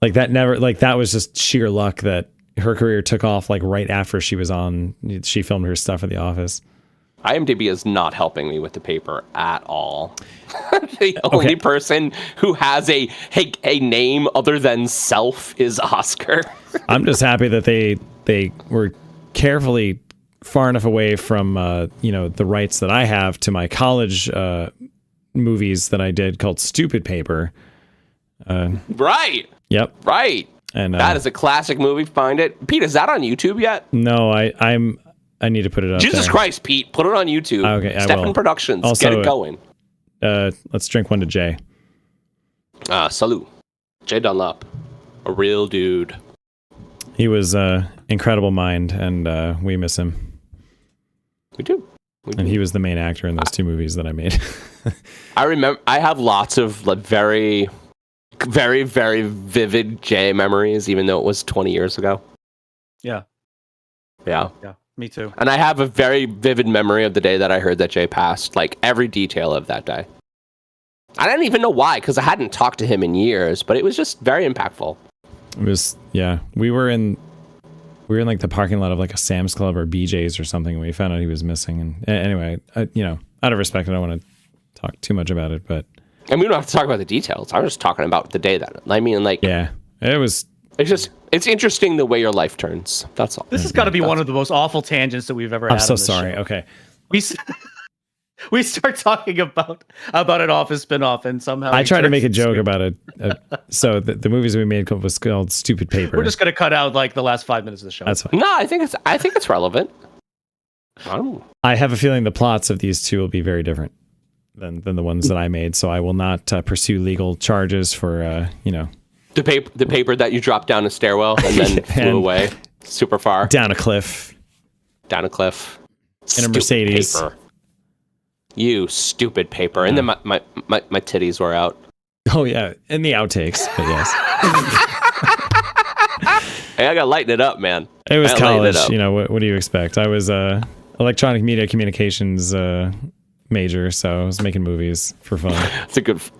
Like that was just sheer luck that her career took off like right after she filmed her stuff at The Office. IMDb is not helping me with the paper at all. The only person who has a name other than self is Oscar. I'm just happy that they were carefully far enough away from the rights that I have to my college movies that I did called Stupid Paper. Right. Yep. Right. And that is a classic movie. Find it. Pete, is that on YouTube yet? No, I need to put it up. Jesus there. Christ, Pete, put it on YouTube. Okay, I Step will. in Productions. Also, get it going. Let's drink one to Jay. Salute. Jay Dunlop. A real dude. He was incredible mind, and we miss him. We do. And he was the main actor in those 2 movies that I made. I remember. I have lots of very, very, very vivid Jay memories, even though it was 20 years ago. Yeah. Yeah. Yeah. Me too. And I have a very vivid memory of the day that I heard that Jay passed, like every detail of that day. I didn't even know why, because I hadn't talked to him in years, but it was just very impactful. It was, yeah. We were in like the parking lot of like a Sam's Club or BJ's or something. And we found out he was missing. And anyway, out of respect, I don't want to talk too much about it, but. And we don't have to talk about the details. I'm just talking about the day that, I mean, like. Yeah, It's interesting the way your life turns. That's all. This has got to be one of the most awful tangents that we've ever had. I'm so on this sorry. show. Okay. We start talking about an Office spinoff, and somehow I tried to make a joke about it. So the movies we made was called Stupid Paper. We're just gonna cut out like the last 5 minutes of the show. That's fine. No, I think it's relevant. I have a feeling the plots of these 2 will be very different than the ones that I made. So I will not pursue legal charges for The paper that you dropped down a stairwell and then flew away super far. down a cliff Down a cliff. in a Mercedes. Paper. You stupid paper. And then my titties were out. Oh yeah, in the outtakes, but yes. Hey, I gotta lighten it up, man. It was I gotta lighten college. What do you expect? I was electronic media communications major, so I was making movies for fun.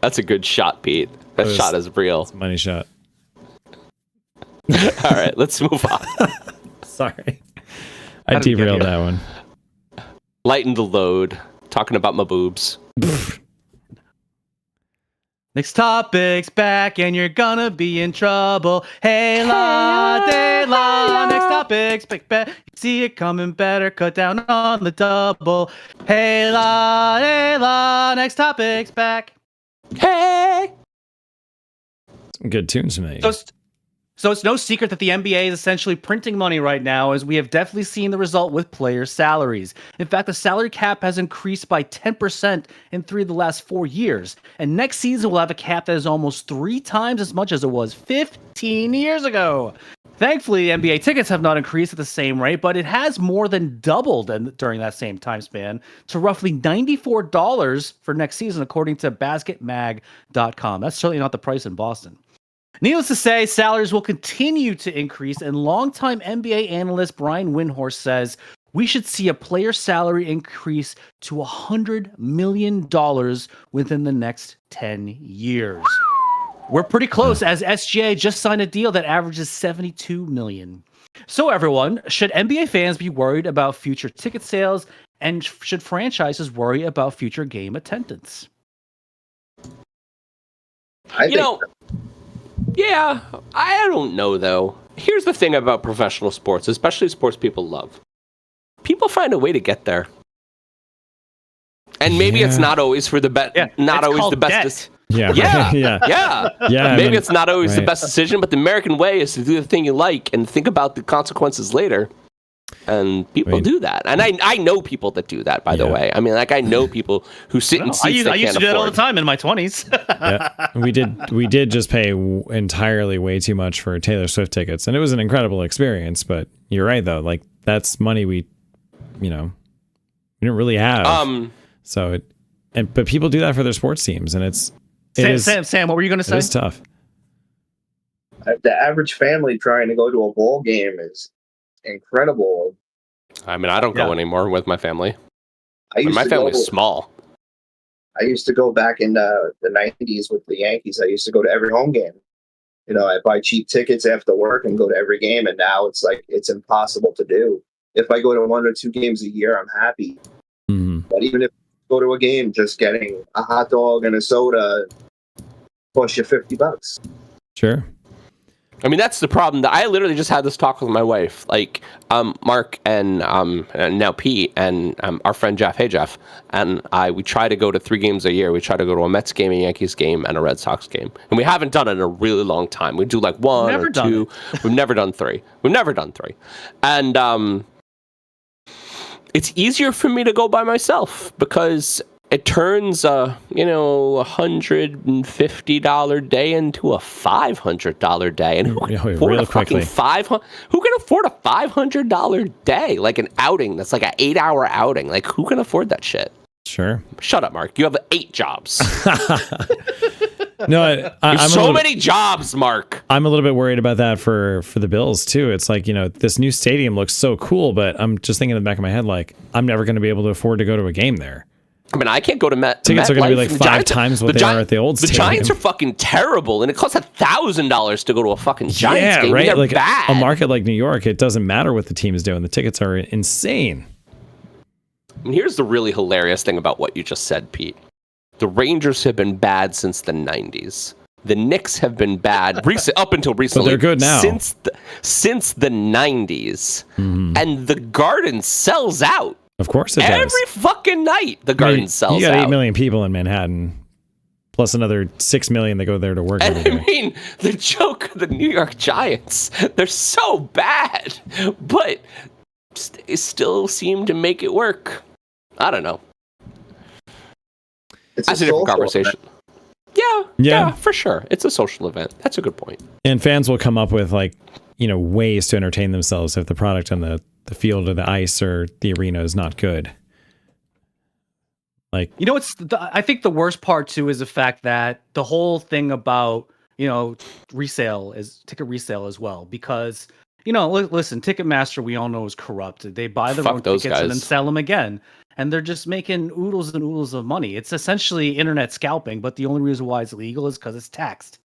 That's a good shot, Pete. That shot is real. It's a money shot. All right, let's move on. Sorry. I derailed that one. Lighten the load. Talking about my boobs. Next topic's back, and you're gonna be in trouble. Hey la, day la. Next topic's back. See it coming better. Cut down on the double. Hey la, day la. Next topic's back. Hey. Some good tunes from me. So it's no secret that the NBA is essentially printing money right now, as we have definitely seen the result with player salaries. In fact, the salary cap has increased by 10% in 3 of the last 4 years. And next season, we'll have a cap that is almost 3 times as much as it was 15 years ago. Thankfully, NBA tickets have not increased at the same rate, but it has more than doubled during that same time span to roughly $94 for next season, according to basketmag.com. That's certainly not the price in Boston. Needless to say, salaries will continue to increase, and longtime NBA analyst Brian Windhorst says we should see a player salary increase to $100 million within the next 10 years. We're pretty close, as SGA just signed a deal that averages $72 million. So everyone, should NBA fans be worried about future ticket sales, and should franchises worry about future game attendance? Yeah, I don't know, though. Here's the thing about professional sports, especially sports people love. People find a way to get there. And maybe it's not always for the best, not always the best. Yeah. Maybe it's not always the best decision, but the American way is to do the thing you like and think about the consequences later. And people do that. And I know people that do that, by the way. I mean, like, I know people who sit in seats I used to do that all the time in my 20s. We did just pay entirely way too much for Taylor Swift tickets, and it was an incredible experience. But you're right, though. Like, that's money we don't really have. But people do that for their sports teams, and Sam, what were you going to say? It's tough. The average family trying to go to a bowl game is incredible. I mean, I don't go anymore with my family. My family's small. I used to go back in the 90s with the Yankees. I used to go to every home game. I'd buy cheap tickets after work and go to every game. And now it's like, it's impossible to do. If I go to 1 or 2 games a year, I'm happy. Mm-hmm. But even if I go to a game, just getting a hot dog and a soda costs you $50. Sure. I mean, that's the problem. I literally just had this talk with my wife. Like, Mark and now Pete and our friend Jeff. Hey, Jeff. And we try to go to 3 games a year. We try to go to a Mets game, a Yankees game, and a Red Sox game. And we haven't done it in a really long time. We do like 1 or 2. We've never done 3. And it's easier for me to go by myself because it turns $150 day into a $500 day, and who can afford Who can afford a $500 day, like an outing that's like an 8-hour outing? Like, who can afford that shit? Sure. Shut up, Mark. You have 8 jobs. No, I'm many jobs, Mark. I'm a little bit worried about that for the Bills too. It's like, this new stadium looks so cool, but I'm just thinking in the back of my head, like, I'm never going to be able to afford to go to a game there. I mean, I can't go to Met. Tickets are going to be like 5 times what they are at the old stadium. The Giants are fucking terrible, and it costs $1,000 to go to a fucking Giants game. Right? They're like bad. A market like New York, it doesn't matter what the team is doing. The tickets are insane. And here's the really hilarious thing about what you just said, Pete. The Rangers have been bad since the 90s. The Knicks have been bad up until recently. But they're good now. Since the 90s. Mm-hmm. And the Garden sells out. Of course it does. Every fucking night, the Garden sells out. You got 8 million people in Manhattan, plus another 6 million that go there to work every day. I mean, the joke of the New York Giants, they're so bad, but they still seem to make it work. I don't know. That's a different conversation. Yeah, for sure. It's a social event. That's a good point. And fans will come up with ways to entertain themselves if the product on the field or the ice or the arena is not good. Like, I think the worst part too is the fact that the whole thing about, resale is ticket resale as well, because, listen, Ticketmaster, we all know, is corrupt. They buy their own tickets and then sell them again. And they're just making oodles and oodles of money. It's essentially internet scalping, but the only reason why it's legal is because it's taxed.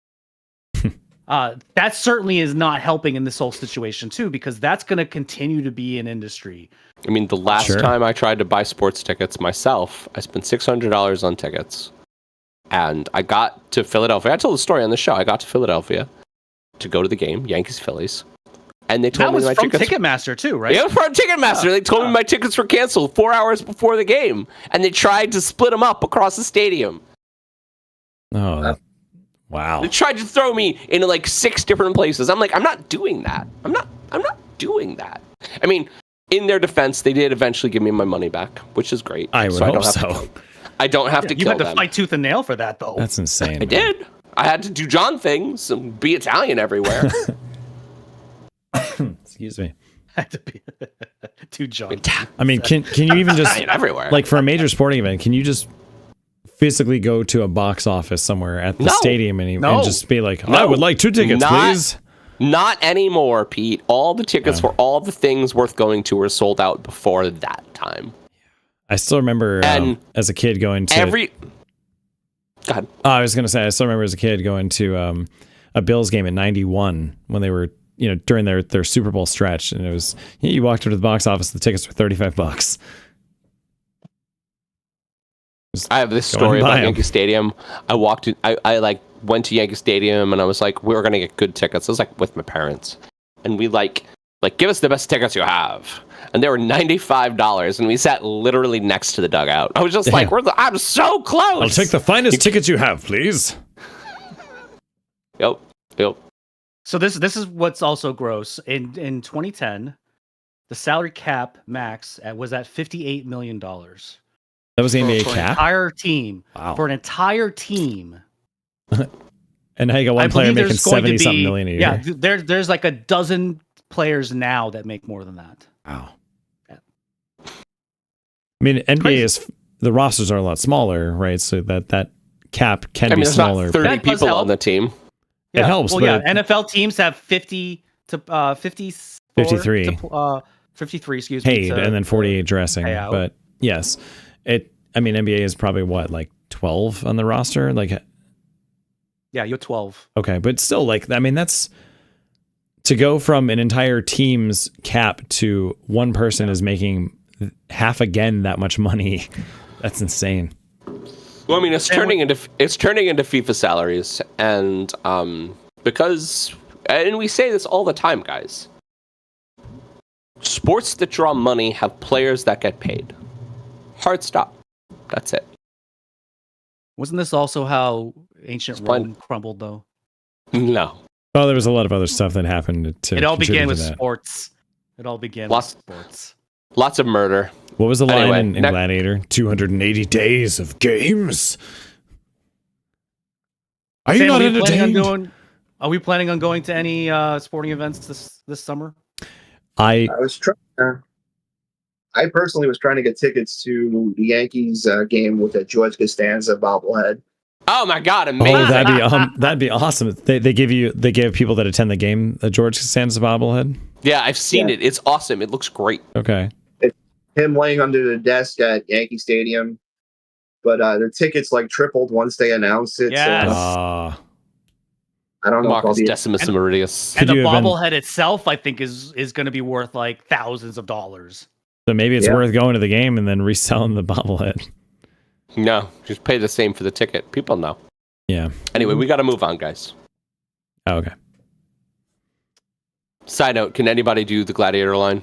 That certainly is not helping in this whole situation too, because that's going to continue to be an industry. I mean, the last time I tried to buy sports tickets myself, I spent $600 on tickets. And I got to Philadelphia. I told the story on the show. I got to Philadelphia to go to the game, Yankees-Phillies. And they told me my tickets... That was from Ticketmaster too, right? Yeah, from Ticketmaster. They told me my tickets were canceled 4 hours before the game. And they tried to split them up across the stadium. Oh, wow. They tried to throw me into like 6 different places. I'm like, I'm not doing that. I'm not doing that. I mean, in their defense, they did eventually give me my money back, which is great. I would hope so. I don't have to kill them. You had to fight tooth and nail for that, though. That's insane. I did. I had to do John things and be Italian everywhere. Excuse me. Had to be too John. I mean, can you even just everywhere? Like for a major sporting event, can you just physically go to a box office somewhere at the stadium and just be like, I would like 2 tickets, please? Not anymore, Pete. All the tickets for all the things worth going to were sold out before that time. I still remember as a kid going to Go ahead. I was going to say, I still remember as a kid going to a Bills game in '91 when they were, during their Super Bowl stretch, and it was, you walked into the box office, the tickets were $35. I have this story about Yankee Stadium. I walked in, I went to Yankee Stadium and I was like, we're going to get good tickets. I was like with my parents. And we like, give us the best tickets you have. And they were $95 and we sat literally next to the dugout. I was just like, I'm so close. I'll take the finest tickets you have, please. Yep. So this is what's also gross. In 2010, the salary cap max was at $58 million. That was the NBA cap? For an entire team. Wow. For an entire team. And now you got one player making 70-something million a year. Yeah, there's like a dozen players now that make more than that. Wow. Yeah. I mean, NBA the rosters are a lot smaller, right? So that cap can be smaller. There's not 30 people on the team. Yeah. It helps. Well, but NFL teams have 50 to 53. 53, excuse me. Paid, and then 48 dressing. But yes. NBA is probably what, like 12 on the roster? Like, Yeah, you're 12. okay, but still, like, I mean, that's to go from an entire team's cap to one person is making half again that much money. That's insane. Well, I mean, it's turning into FIFA salaries, and because, and we say this all the time, guys. Sports that draw money have players that get paid. Hard stop. That's it. Wasn't this also how ancient Rome crumbled, though? No. Well, there was a lot of other stuff that happened to. It all began with that. sports. It all began with sports. Lots of murder. What was the line in Gladiator? 280 days of games. Are you not entertained? Are we planning on going to any sporting events this summer? I was trying. I personally was trying to get tickets to the Yankees game with a George Costanza bobblehead. Oh my God! Amazing. Oh, that'd be awesome. They give people that attend the game a George Costanza bobblehead. Yeah, I've seen it. It's awesome. It looks great. Okay. It's him laying under the desk at Yankee Stadium, but the tickets like tripled once they announced it. Yes. So I don't know. Marcus Decimus Meridius. And the bobblehead itself, I think, is going to be worth like thousands of dollars. So maybe it's worth going to the game and then reselling the bobblehead. No, just pay the same for the ticket. People know. Yeah. Anyway, we got to move on, guys. Oh, okay. Side note, can anybody do the Gladiator line?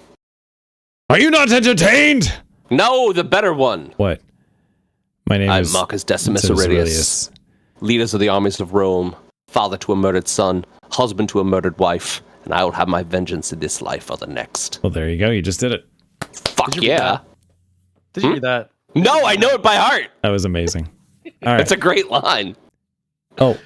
Are you not entertained? No, the better one. What? My name I'm is Marcus Decimus Aurelius, leaders of the armies of Rome, father to a murdered son, husband to a murdered wife, and I will have my vengeance in this life or the next. Well, there you go. You just did it. Fuck yeah. Did you do that? No, I know it by heart. That was amazing. All right. It's a great line. Oh,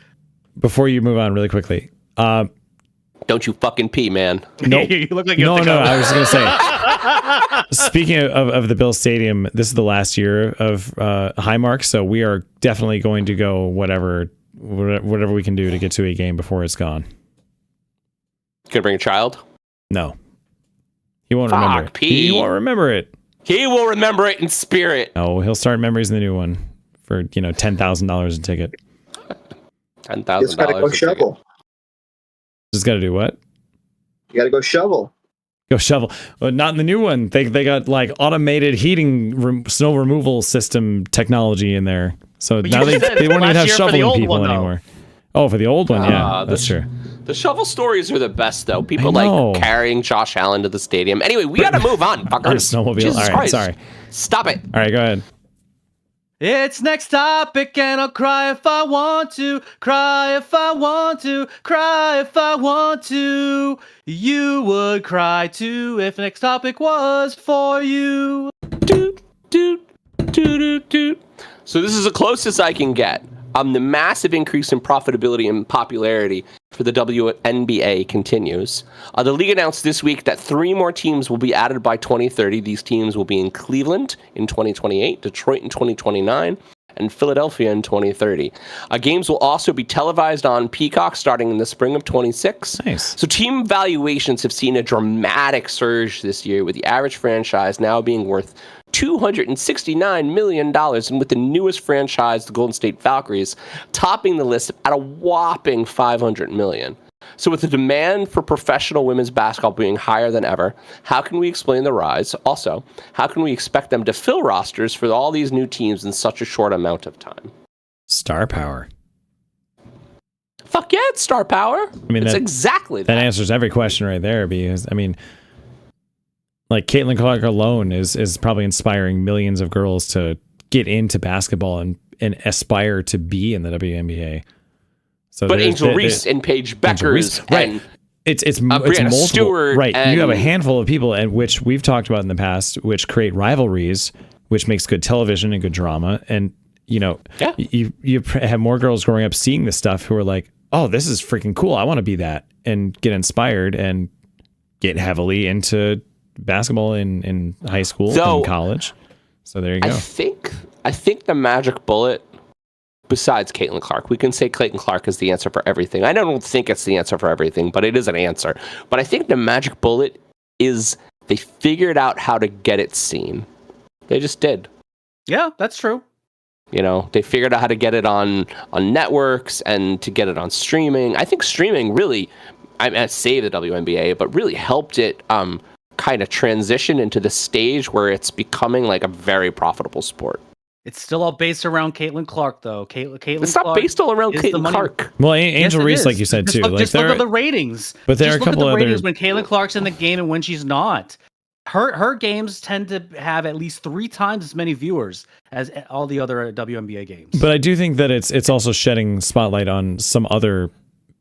before you move on really quickly. Don't you fucking pee, man. Nope. You look like you No, have to go. I was going to say, speaking of the Bill Stadium, this is the last year of Highmark, so we are definitely going to go whatever we can do to get to a game before it's gone. Gonna bring a child? No. He won't remember it. Pete. He won't remember it. He will remember it in spirit. Oh, he'll start memories in the new one for, $10,000 a ticket. $10,000. Just gotta go shovel. Just got to do what? You gotta go shovel. Go shovel. Well, not in the new one. They got like automated heating snow removal system technology in there. So But now you they said it's won't the even last have year for the shoveling old people one, though. anymore. Oh, for the old one, yeah, that's true. The shovel stories are the best, though. People I know. like carrying Josh Allen to the stadium. Anyway, we gotta move on, Or a fuckers. snowmobile. Jesus All right, Christ. sorry. Stop it. All right, go ahead. It's next topic, and I'll cry if I want to. Cry if I want to. Cry if I want to. You would cry too if next topic was for you. Doot, doot, doot, doot, doot. So this is the closest I can get. The massive increase in profitability and popularity for the WNBA continues. The league announced this week that 3 more teams will be added by 2030. These teams will be in Cleveland in 2028, Detroit in 2029, and Philadelphia in 2030. Games will also be televised on Peacock starting in the spring of 26. Nice. So team valuations have seen a dramatic surge this year, with the average franchise now being worth $269 million, and with the newest franchise, the Golden State Valkyries, topping the list at a whopping $500 million. So with the demand for professional women's basketball being higher than ever, how can we explain the rise? Also, how can we expect them to fill rosters for all these new teams in such a short amount of time? Star power. Fuck yeah, it's star power. I mean, it's that- exactly That that. answers every question right there, because like Caitlin Clark alone is probably inspiring millions of girls to get into basketball and aspire to be in the WNBA. So But there's- Angel there- Reese and Paige Angel Beckers Reese, right. and It's Brianna multiple, Stewart right? You have a and- handful of people, and which we've talked about in the past, which create rivalries, which makes good television and good drama. And you have more girls growing up seeing this stuff who are like, "Oh, this is freaking cool! I want to be that," and get inspired and get heavily into basketball in high school and college. So there you go. I think the magic bullet, besides Caitlin Clark, we can say Caitlin Clark is the answer for everything. I don't think it's the answer for everything, but it is an answer. But I think the magic bullet is they figured out how to get it seen. They just did. Yeah, that's true. You know, they figured out how to get it on networks and to get it on streaming. I think streaming really, I mean, saved the WNBA, but really helped it kind of transition into the stage where it's becoming like a very profitable sport. It's still all based around Caitlin Clark, though. Caitlin It's not Clark based all around is the Caitlin money- Clark. Well, Yes, Angel it Reese, is. like you said Just too, look, like just look there, at the ratings. but there Just are a look at couple the ratings other. when Caitlin Clark's in the game and when she's not. Her games tend to have at least 3 times as many viewers as all the other WNBA games. But I do think that it's also shedding spotlight on some other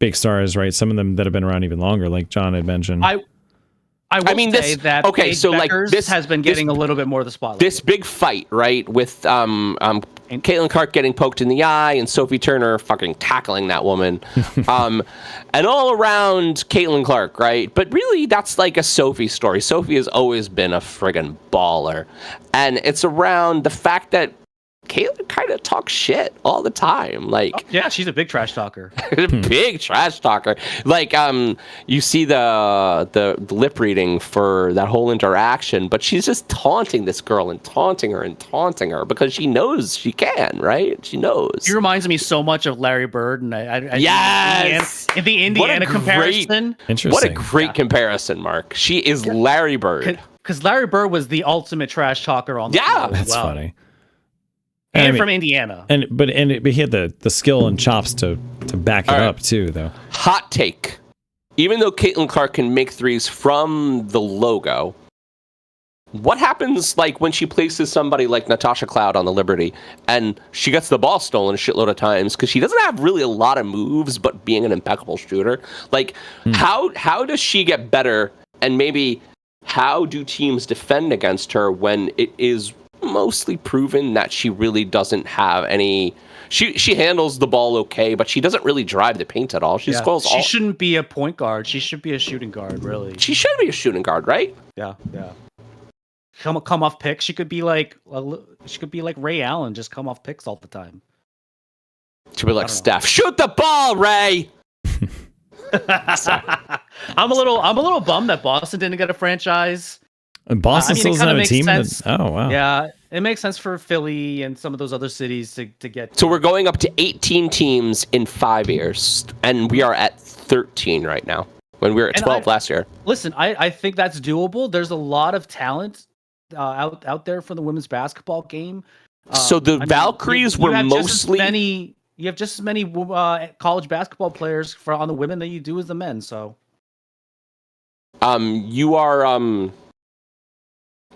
big stars, right? Some of them that have been around even longer, like John had mentioned. I will mean, say this- that okay, Paige so, like, Beckers this- has been this- getting a little bit more of the spotlight. This big fight, right, with Caitlin Clark getting poked in the eye and Sophie Turner fucking tackling that woman, and all around Caitlin Clark, right? But really, that's like a Sophie story. Sophie has always been a friggin' baller, and it's around the fact that Caitlin kind of talks shit all the time, like. Yeah, she's a big trash talker. Big trash talker. Like, you see the lip reading for that whole interaction, but she's just taunting this girl and taunting her because she knows she can, right? She knows. She reminds me so much of Larry Bird, and I Yes! in the What a Indiana great- comparison. Interesting. What a great comparison, Mark. She is Larry Bird. Because Larry Bird was the ultimate trash talker on the Yeah. floor as That's well. funny. And I mean- from Indiana. But he had the skill and chops to back it All right. up too, though. Hot take. Even though Caitlin Clark can make threes from the logo, what happens like when she places somebody like Natasha Cloud on the Liberty and she gets the ball stolen a shitload of times because she doesn't have really a lot of moves, but being an impeccable shooter, like how does she get better? And maybe how do teams defend against her when it is mostly proven that she really doesn't have any? She handles the ball okay, but she doesn't really drive the paint at all. She scrolls She all. shouldn't be a point guard. She should be a shooting guard, really. She should be a shooting guard, right? Yeah. Come off picks. She could be like Ray Allen, just come off picks all the time. She'd be like I don't know. Steph, shoot the ball, Ray. I'm a little bummed that Boston didn't get a franchise. And Boston I mean, it still doesn't kinda have a makes team. sense. Oh wow. Yeah, it makes sense for Philly and some of those other cities to get. So we're going up to 18 teams in 5 years, and we are at 13 right now. When we were at And 12 last year. Listen, I think that's doable. There's a lot of talent out there for the women's basketball game. So the I mean, Valkyries you were have mostly. you have just as many college basketball players on the women that you do as the men. So You are.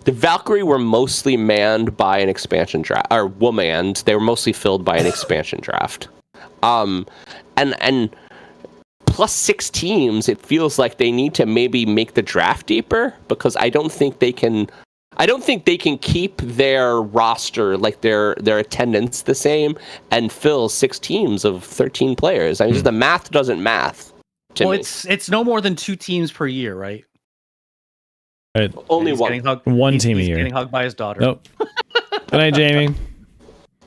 The Valkyrie were mostly manned by an expansion draft, or womaned. They were mostly filled by an expansion draft. And plus 6 teams, it feels like they need to maybe make the draft deeper because I don't think they can keep their roster, like their attendance, the same and fill 6 teams of 13 players. I mean, just the math doesn't math. To me. it's no more than 2 teams per year, right? Only He's one. getting hugged- One he's- team a he's year. Getting hugged by his daughter. Nope. Good night, Jamie.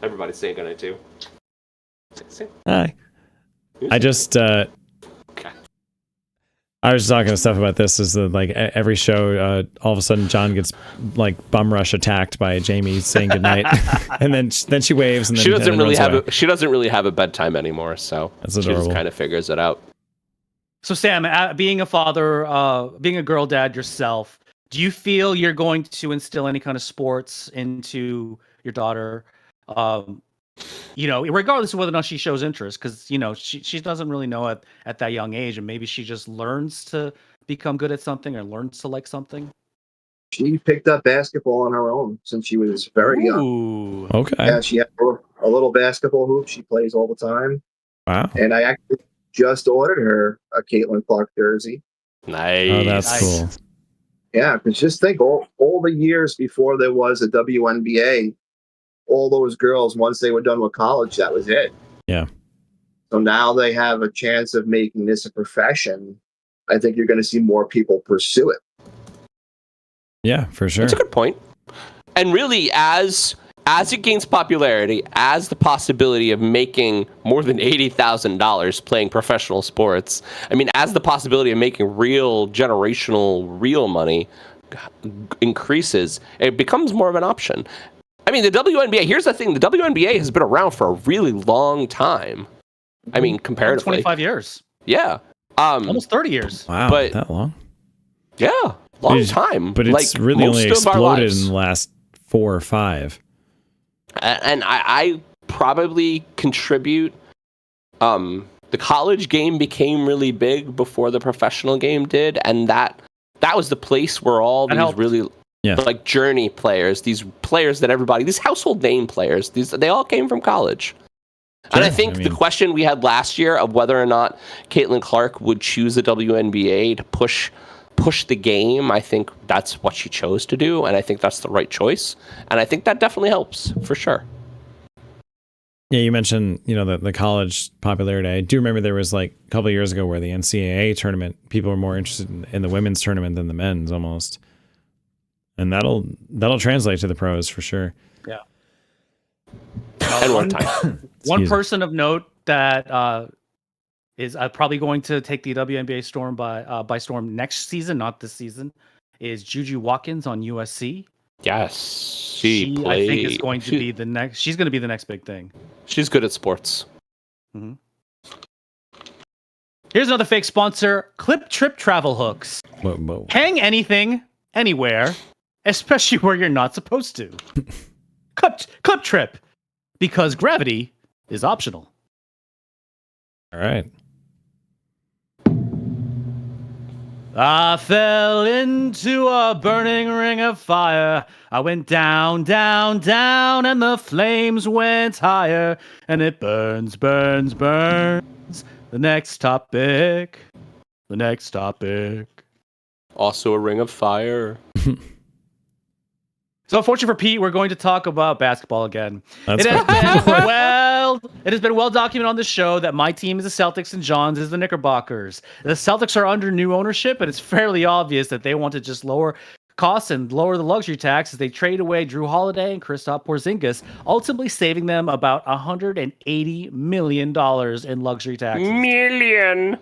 Everybody's saying good night too. Hi. I just I was talking to stuff about this. Is that like every show, all of a sudden John gets like bum rush attacked by Jamie saying goodnight, and then she waves, and then She doesn't and really runs away. she doesn't really have a bedtime anymore, so That's she just adorable. kind of figures it out. So Sam, being a father, being a girl dad yourself, do you feel you're going to instill any kind of sports into your daughter? Regardless of whether or not she shows interest, because she doesn't really know at that young age, and maybe she just learns to become good at something or learns to like something. She picked up basketball on her own since she was very young. Ooh. Okay. Yeah, she had a little basketball hoop. She plays all the time. Wow. And I actually just ordered her a Caitlin Clark jersey. Nice. Oh, that's Nice. cool. Yeah, because just think all the years before there was a WNBA, all those girls, once they were done with college, that was it. Yeah. So now they have a chance of making this a profession. I think you're going to see more people pursue it. Yeah, for sure. That's a good point. And really, as it gains popularity, as the possibility of making more than $80,000 playing professional sports, I mean, as the possibility of making real generational real money increases, it becomes more of an option. I mean, the WNBA, here's the thing, the WNBA has been around for a really long time. I mean, comparatively. 25 years. Yeah. Almost 30 years. Wow, but- that long? Yeah, long time. But it's like, really most only of our exploded lives. in the last 4 or 5. And I probably contribute. The college game became really big before the professional game did, and that was the place where all That these helped. really like journey players, these players that everybody, these household name players, they all came from college. And I think the question we had last year of whether or not Caitlin Clark would choose the WNBA to push the game, I think that's what she chose to do, and I think that's the right choice. And I think that definitely helps, for sure. Yeah, you mentioned, the college popularity. I do remember there was like a couple of years ago where the NCAA tournament, people were more interested in the women's tournament than the men's almost. And that'll translate to the pros for sure. Yeah. And one time. One person of note that is probably going to take the WNBA storm by storm next season, not this season, is Juju Watkins on USC. Yes, she I think is going to be the next. She's going to be the next big thing. She's good at sports. Mm-hmm. Here's another fake sponsor: Clip Trip Travel Hooks. Whoa. Hang anything, anywhere, especially where you're not supposed to. Clip Trip, because gravity is optional. All right. I fell into a burning ring of fire. I went down, down, down, and the flames went higher. And it burns, burns, burns. The next topic. Also a ring of fire. So, unfortunately for Pete, we're going to talk about basketball again. That's It has been well documented on the show that my team is the Celtics and John's is the Knickerbockers. The Celtics are under new ownership, and it's fairly obvious that they want to just lower costs and lower the luxury tax as they trade away Drew Holiday and Kristaps Porzingis, ultimately saving them about $180 million in luxury taxes.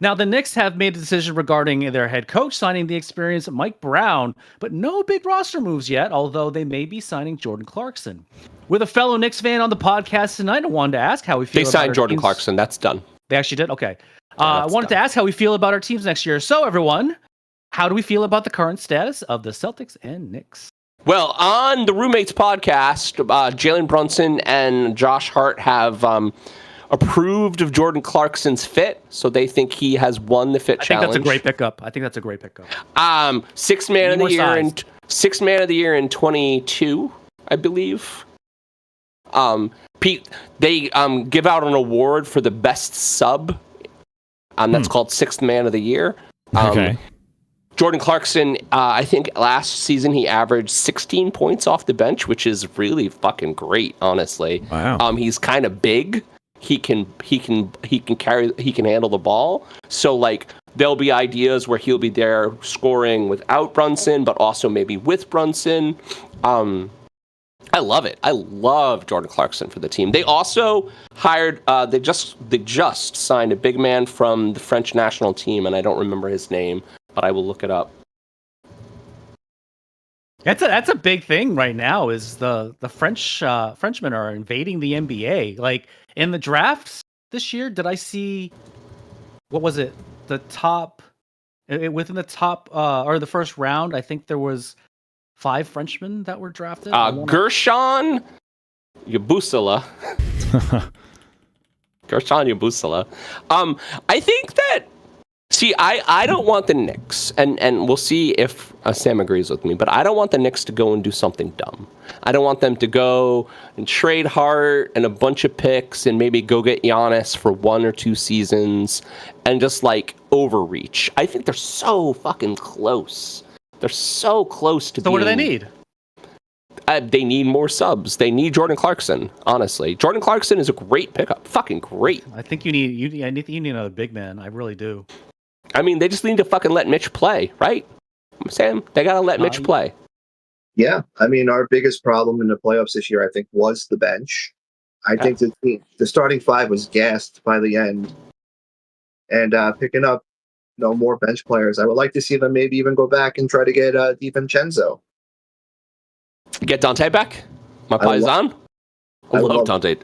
Now, the Knicks have made a decision regarding their head coach signing the experienced Mike Brown, but no big roster moves yet, although they may be signing Jordan Clarkson. With a fellow Knicks fan on the podcast tonight, I wanted to ask how we feel They about signed our Jordan teams. Clarkson. That's done. They actually did? Okay. Yeah, I wanted to ask how we feel about our teams next year. So, everyone, how do we feel about the current status of the Celtics and Knicks? Well, on the Roommates podcast, Jalen Brunson and Josh Hart have approved of Jordan Clarkson's fit, so they think he has won the fit challenge. That's a great pickup. Sixth man of the year in 22, I believe. Pete, they give out an award for the best sub. That's called Sixth Man of the Year. Okay. Jordan Clarkson, I think last season he averaged 16 points off the bench, which is really fucking great, honestly. Wow. He's kind of big. He can handle the ball. So like there'll be ideas where he'll be there scoring without Brunson, but also maybe with Brunson. I love it. I love Jordan Clarkson for the team. They also hired. They just signed a big man from the French national team, and I don't remember his name, but I will look it up. That's a big thing right now. Is the Frenchmen are invading the NBA? Like in the drafts this year, did I see? What was it? The top within the top or the first round? I think there was 5 Frenchmen that were drafted. Gershon Yabusele. Gershon Yabusele. I think that. See, I don't want the Knicks, and we'll see if Sam agrees with me, but I don't want the Knicks to go and do something dumb. I don't want them to go and trade Hart and a bunch of picks and maybe go get Giannis for 1 or 2 seasons and just, like, overreach. I think they're so fucking close. They're so close to being... So what do they need? They need more subs. They need Jordan Clarkson, honestly. Jordan Clarkson is a great pickup. Fucking great. I think you need another big man. I really do. I mean, they just need to fucking let Mitch play, right? Sam, they gotta let Mitch play. Yeah, I mean, our biggest problem in the playoffs this year, I think, was the bench. I think the starting 5 was gassed by the end, and picking up, more bench players. I would like to see them maybe even go back and try to get DiVincenzo. Get Dante back? My I love- paisan. I I love love- Dante.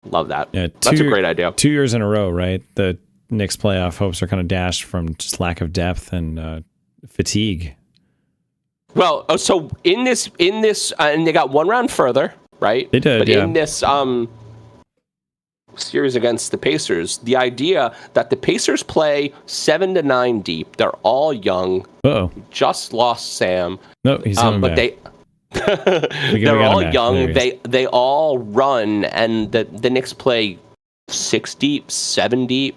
Love that. Yeah, That's a great idea. 2 years in a row, right? The Knicks playoff hopes are kind of dashed from just lack of depth and fatigue. Well, so in this, and they got one round further, right? They did, But yeah. in this series against the Pacers, the idea that the Pacers play 7 to 9 deep. They're all young. Uh-oh. Just lost Sam. No, he's coming But back. they're got all him back. young. There he They all run, and the Knicks play 6 deep, 7 deep,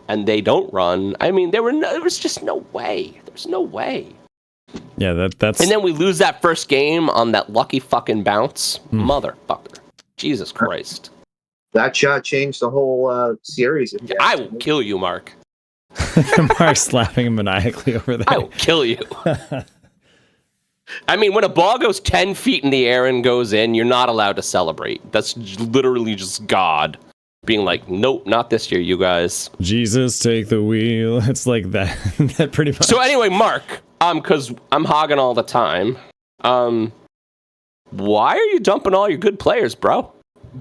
and they don't run. I mean, there was just no way. There's no way. Yeah, that's... And then we lose that first game on that lucky fucking bounce. Hmm. Motherfucker. Jesus Christ. That shot changed the whole series. if you I ask will me. kill you, Mark. Mark's slapping him maniacally over there. I will kill you. I mean, when a ball goes 10 feet in the air and goes in, you're not allowed to celebrate. That's literally just God being like, nope, not this year, you guys. Jesus, take the wheel. It's like that. That pretty much. So anyway, Mark, because I'm hogging all the time, why are you dumping all your good players, bro?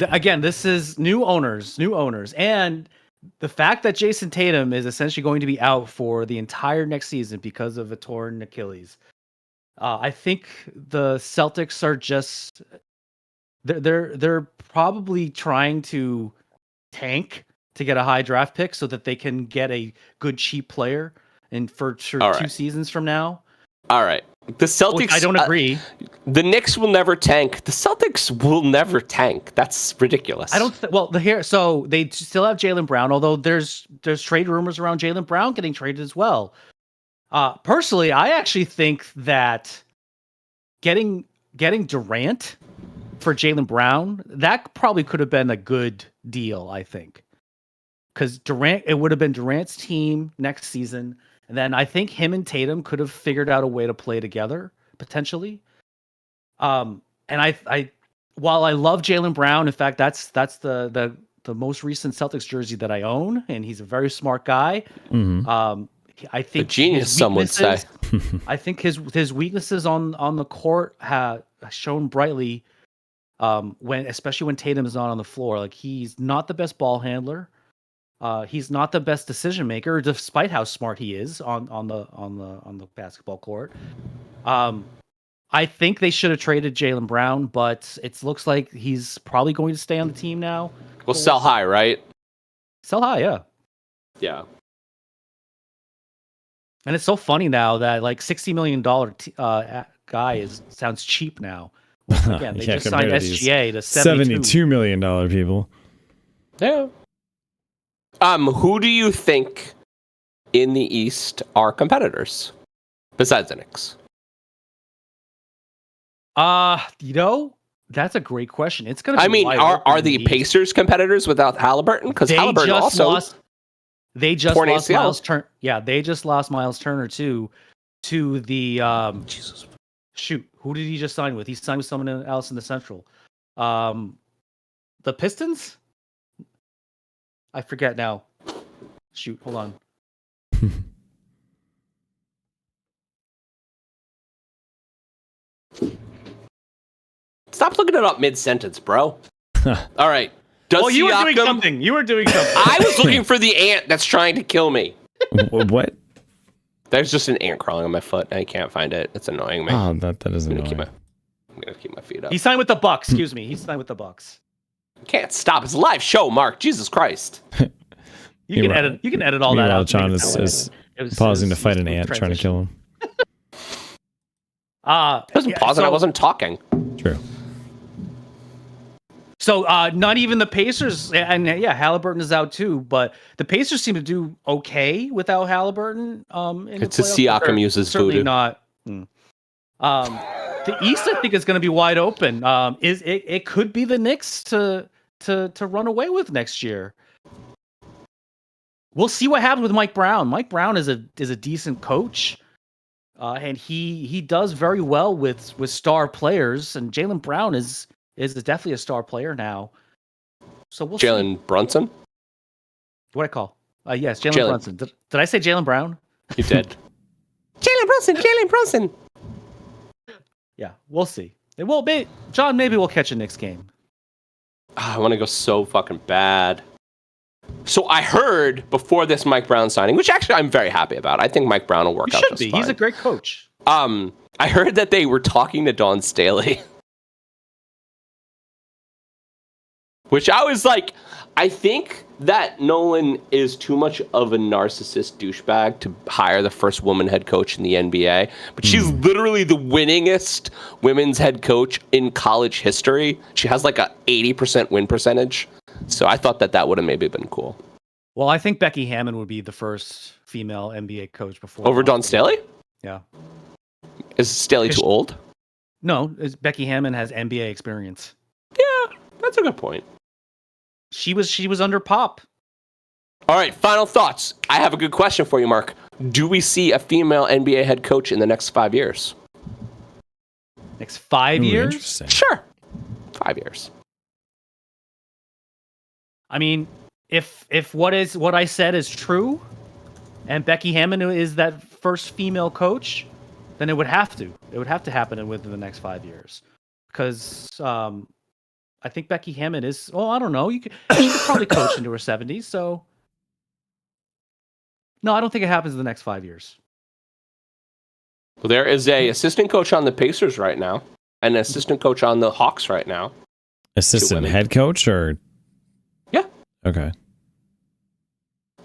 Again, this is new owners, and the fact that Jason Tatum is essentially going to be out for the entire next season because of a torn Achilles. I think the Celtics are just they're probably trying to tank to get a high draft pick so that they can get a good cheap player and for sure All 2 right. seasons from now. All right. The Celtics. Which I don't agree. The Knicks will never tank. The Celtics will never tank. That's ridiculous. I don't. So they still have Jaylen Brown, although there's trade rumors around Jaylen Brown getting traded as well. Personally, I actually think that getting Durant for Jaylen Brown, that probably could have been a good deal. I think because it would have been Durant's team next season, and then I think him and Tatum could have figured out a way to play together potentially. And I while I love Jaylen Brown, in fact, that's the most recent Celtics jersey that I own, and he's a very smart guy. Mhm. I think A genius, some would say. I think his weaknesses on the court have shown brightly especially when Tatum is not on the floor. Like he's not the best ball handler. He's not the best decision maker, despite how smart he is on the basketball court. I think they should have traded Jaylen Brown, but it looks like he's probably going to stay on the team now. We'll sell high, right? Sell high, yeah. Yeah. And it's so funny now that like $60 million guy sounds cheap now. Again, they Yeah, just signed compared to these SGA to $72 million people. Yeah. Who do you think in the East are competitors besides the Knicks? That's a great question. It's gonna be I mean, wide are open in the East. Pacers competitors without Halliburton? Because Halliburton also They just torn lost ACL. Miles Turner. Yeah, they just lost Miles Turner to the Jesus. shoot. Who did he just sign with? He signed with someone else in the Central. The Pistons? I forget now. Shoot, hold on. Stop looking it up mid-sentence, bro. All right. Does You were doing Siakam- something. You were doing something. I was looking for the ant that's trying to kill me. What? There's just an ant crawling on my foot. I can't find it. It's annoying me. Oh, that is I'm annoying. gonna keep my feet up. He signed with the Bucks. Excuse me. He signed with the Bucks. Can't stop. It's a live show, Mark. Jesus Christ. You can edit. You can edit all that Meanwhile, out. John Make it sound is it was- pausing it to was fight an smooth ant, trying to transition. kill him. I wasn't pausing. I wasn't talking. True. So not even the Pacers, and yeah, Halliburton is out too. But the Pacers seem to do okay without Halliburton. In It's the a playoffs. Siakam They're uses certainly voodoo. not. The East, I think, is going to be wide open. It could be the Knicks to run away with next year. We'll see what happens with Mike Brown. Mike Brown is a decent coach, and he does very well with star players. And Jaylen Brown is definitely a star player now. So we'll see. Jalen Brunson? What I call? Yes, Jalen Jalen. Brunson. Did I say Jaylen Brown? You did. Jalen Brunson. Yeah, we'll see. Well, John, maybe we'll catch a Knicks game. I want to go so fucking bad. So I heard before this Mike Brown signing, which actually I'm very happy about. I think Mike Brown will work out just fine. He's a great coach. I heard that they were talking to Dawn Staley. Which I was like, I think that Nolan is too much of a narcissist douchebag to hire the first woman head coach in the NBA. But she's literally the winningest women's head coach in college history. She has like a 80% win percentage. So I thought that would have maybe been cool. Well, I think Becky Hammon would be the first female NBA coach before. Over Dawn Staley? Yeah. Is Staley too old? No, Becky Hammon has NBA experience. Yeah, that's a good point. She was under Pop. All right, final thoughts. I have a good question for you, Mark. Do we see a female NBA head coach in the next 5 years? Next 5 years? Interesting. Sure. 5 years. I mean, if what I said is true, and Becky Hammon is that first female coach, then it would have to. It would have to happen within the next 5 years, because I think Becky Hammon is. Oh, I don't know. She could probably coach into her 70s. So no, I don't think it happens in the next 5 years. Well, there is a assistant coach on the Pacers right now, and an assistant coach on the Hawks right now. Assistant head coach or? Yeah. Okay.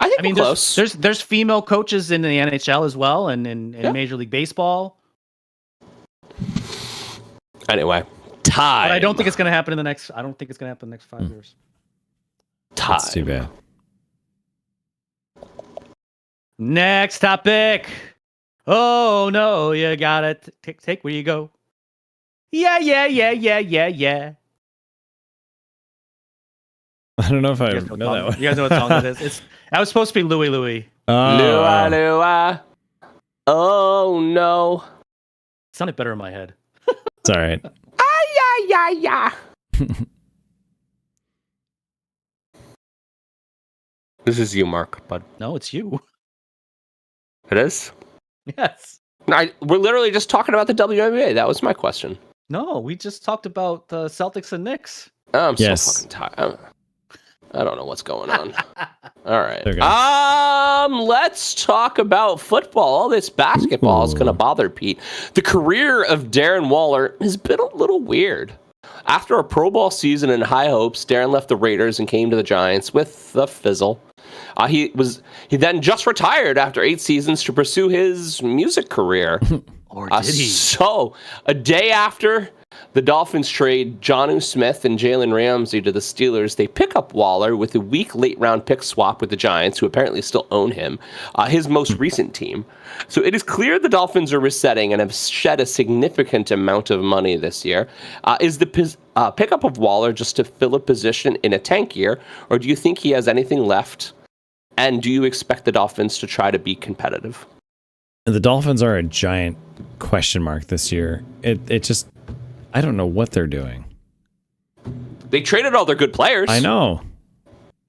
I mean, close. There's female coaches in the NHL as well, and in Major League Baseball. Anyway, time. But I don't think it's going to happen in the next. I don't think it's going to happen in the next 5 years. Time. That's too bad. Next topic. Oh no, you got it. Take where you go. Yeah. I don't know if I know that one. You guys know what song that is? I was supposed to be Louie Louie. Lua, Lua. Oh no. It sounded better in my head. It's all right. Yeah. This is you, Mark, bud. No, it's you. It is? Yes. We're literally just talking about the WNBA. That was my question. No, we just talked about the Celtics and Knicks. Oh, I'm so fucking tired. I don't know what's going on. All right. Okay. Let's talk about football. All this basketball is going to bother Pete. The career of Darren Waller has been a little weird. After a Pro Bowl season in high hopes, Darren left the Raiders and came to the Giants with the fizzle. He then just retired after 8 seasons to pursue his music career. Or did he? So, a day after the Dolphins trade Jonnu Smith and Jalen Ramsey to the Steelers, they pick up Waller with a weak late-round pick swap with the Giants, who apparently still own him, his most recent team. So it is clear the Dolphins are resetting and have shed a significant amount of money this year. Is the pickup of Waller just to fill a position in a tank year, or do you think he has anything left? And do you expect the Dolphins to try to be competitive? The Dolphins are a giant question mark this year. It just, I don't know what they're doing. They traded all their good players. I know.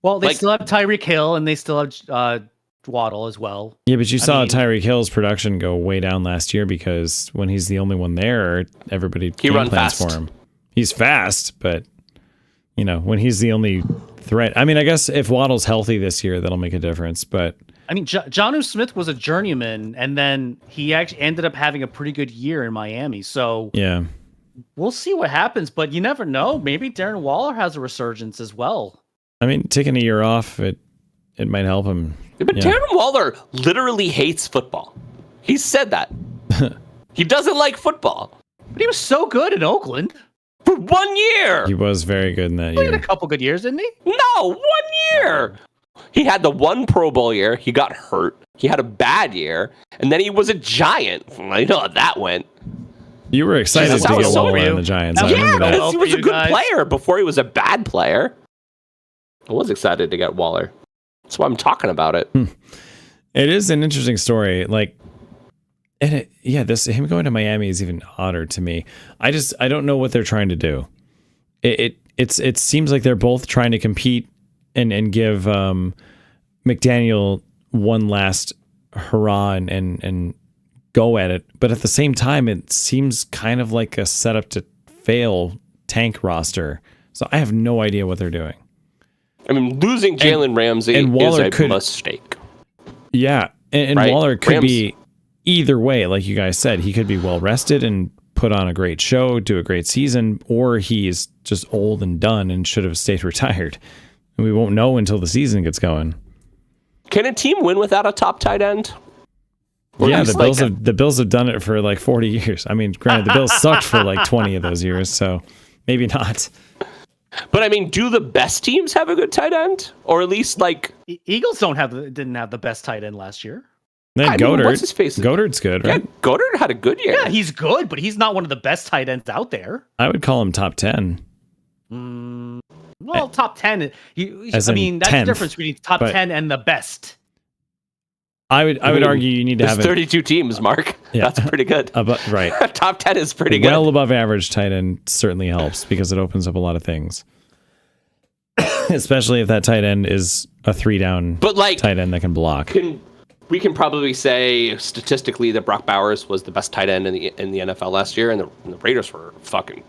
Well, they still have Tyreek Hill, and they still have Waddle as well. Yeah, but you saw Tyreek Hill's production go way down last year because when he's the only one there, everybody game plans for him. He's fast, but when he's the only threat. I mean, I guess if Waddle's healthy this year, that'll make a difference. But I mean, Jonnu Smith was a journeyman, and then he actually ended up having a pretty good year in Miami. So yeah, we'll see what happens. But you never know. Maybe Darren Waller has a resurgence as well. I mean, taking a year off, it might help him. Yeah, but Darren Waller literally hates football. He said that. He doesn't like football. But he was so good in Oakland. For 1 year. He was very good in that He year. had a couple good years, didn't he? No, 1 year. He had the one Pro Bowl year. He got hurt. He had a bad year. And then he was a Giant. I know how that went. You were excited to get Waller in the Giants. I remember that. He was a good player before he was a bad player. I was excited to get Waller. That's why I'm talking about it. It is an interesting story. Him going to Miami is even odder to me. I don't know what they're trying to do. It seems like they're both trying to compete and give McDaniel one last hurrah and go at it. But at the same time, it seems kind of like a setup to fail tank roster. So I have no idea what they're doing. I mean, losing Jalen Ramsey and Waller is a mistake. Yeah, and Right? Waller could be either way, like you guys said. He could be well rested and put on a great show, do a great season, or he's just old and done and should have stayed retired. And we won't know until the season gets going. Can a team win without a top tight end? Yeah, the Bills have done it for like 40 years. I mean, granted, the Bills sucked for like 20 of those years, so maybe not. But I mean, do the best teams have a good tight end, or at least like Eagles didn't have the best tight end last year. Then Goddard. What's his face? Goddard's good, right? Yeah, Goddard had a good year. Yeah, he's good, but he's not one of the best tight ends out there. I would call him top 10. Well, top 10. I mean, that's 10th, the difference between top 10 and the best. I would argue you need to have 32 teams, Mark. Yeah. That's pretty good. Right. Top 10 is pretty good. Well above average tight end certainly helps because it opens up a lot of things. Especially if that tight end is a 3-down tight end that can block. We can probably say statistically that Brock Bowers was the best tight end in the NFL last year, and the Raiders were fucking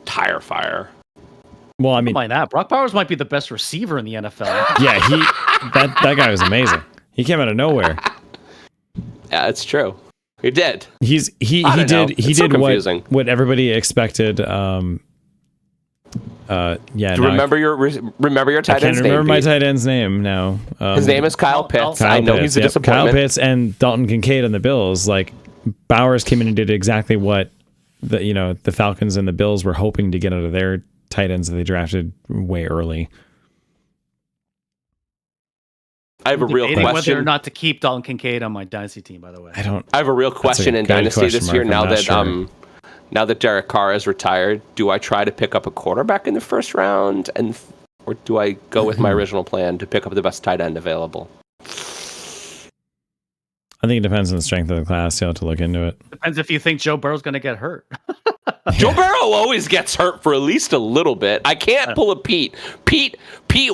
tire fire. Well, I mean, mind that. Brock Bowers might be the best receiver in the NFL. Yeah, that guy was amazing. He came out of nowhere. Yeah, it's true. He did. He did what everybody expected. Do you remember your tight end's name? I can't remember my tight end's name now. His name is Kyle Pitts. I know he's a disappointment. Kyle Pitts and Dalton Kincaid on the Bills. Like Bowers came in and did exactly what the Falcons and the Bills were hoping to get out of their tight ends that they drafted way early. I have a real question. Whether or not to keep Dalton Kincaid on my dynasty team, by the way. I have a real question in dynasty this year. Now that Derek Carr is retired, do I try to pick up a quarterback in the first round, or do I go with my original plan to pick up the best tight end available? I think it depends on the strength of the class. You have to look into it. Depends if you think Joe Burrow's going to get hurt. Joe Burrow always gets hurt for at least a little bit. I can't pull a Pete. Pete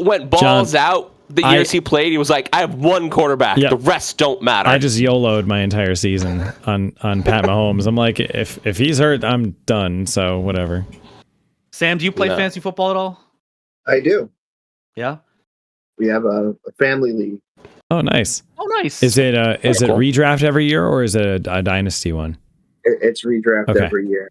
went balls out the years he played. He was like, I have one quarterback. The rest don't matter. I just YOLO'd my entire season on Pat Mahomes. I'm like, if he's hurt, I'm done. So whatever. Sam, do you play fantasy football at all? I do. Yeah. We have a family league. Oh, nice. Oh, nice. Is it redraft every year or is it a dynasty one? It's redraft every year.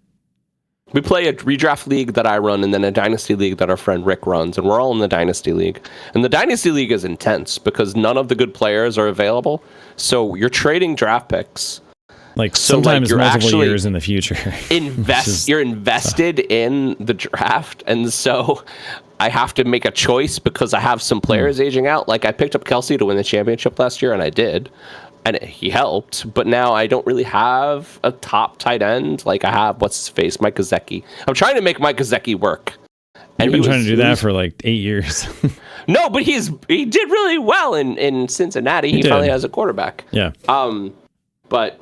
We play a redraft league that I run and then a dynasty league that our friend Rick runs, and we're all in the dynasty league. And the dynasty league is intense because none of the good players are available. So you're trading draft picks. Sometimes you're multiple years in the future. You're invested in the draft, and so I have to make a choice because I have some players aging out. Like I picked up Kelsey to win the championship last year, and I did. And he helped, but now I don't really have a top tight end. Like I have, what's his face, Mike Gesicki. I'm trying to make Mike Gesicki work. And you've been trying to do that for like 8 years. No, but he did really well in Cincinnati. He finally has a quarterback. Yeah. But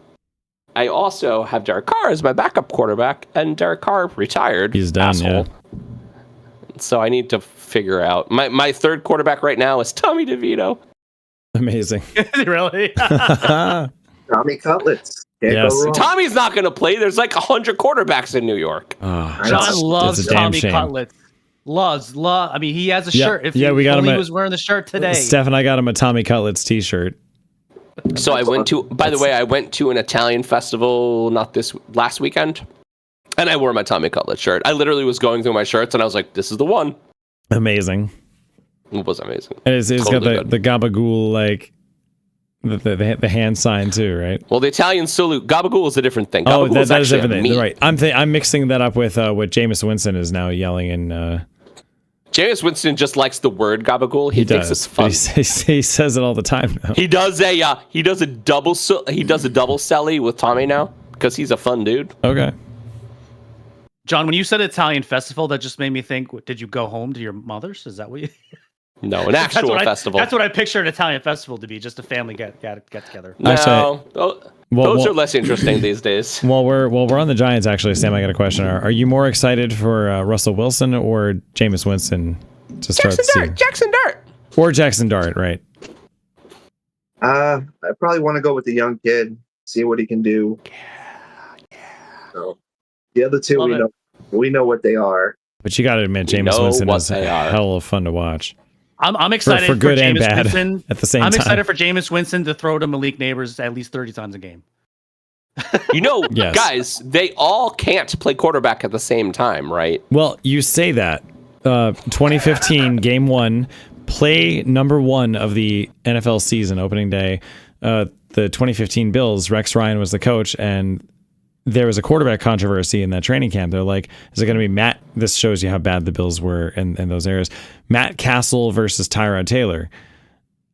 I also have Derek Carr as my backup quarterback, and Derek Carr retired. He's done, asshole. Yeah. So I need to figure out. My third quarterback right now is Tommy DeVito. Amazing. Really? Tommy Cutlets. Tommy's not going to play. There's like 100 quarterbacks in New York. John loves Tommy Cutlets. Loves. I mean, he has a shirt. If we got him. He was wearing the shirt today. Steph and I got him a Tommy Cutlets t-shirt. So I went to. By the way, I went to an Italian festival last weekend, and I wore my Tommy Cutlets shirt. I literally was going through my shirts, and I was like, "This is the one." Amazing. It was amazing. And it's totally got the gabagool, like the hand sign too, right? Well, the Italian salute, gabagool is a different thing. Gabagool that is a different thing. Right. I'm mixing that up with what Jameis Winston is now yelling in. Jameis Winston just likes the word gabagool. He thinks it's fun. He says it all the time now. He does a double celly with Tommy now because he's a fun dude. Okay. John, when you said Italian festival, that just made me think, did you go home to your mother's? Is that what you... No, an actual festival. That's what I picture an Italian festival to be, just a family get together. No, those are less interesting these days. While we're on the Giants, actually, Sam, I got a question. Are you more excited for Russell Wilson or Jameis Winston to start the season? Jackson Dart. Or Jackson Dart, right? I probably want to go with the young kid, see what he can do. Yeah. So the other two, We know what they are. But you got to admit, Jameis Winston is a hell of fun to watch. I'm excited for good and Jameis bad Winston at the same I'm time. excited for Jameis Winston to throw to Malik Neighbors at least 30 times a game. Yes. Guys, they all can't play quarterback at the same time, right? Well, you say that. 2015, game 1, play number 1 of the NFL season, opening day. The 2015 Bills, Rex Ryan was the coach, and there was a quarterback controversy in that training camp. They're like, is it going to be Matt? This shows you how bad the Bills were in those areas. Matt Castle versus Tyrod Taylor.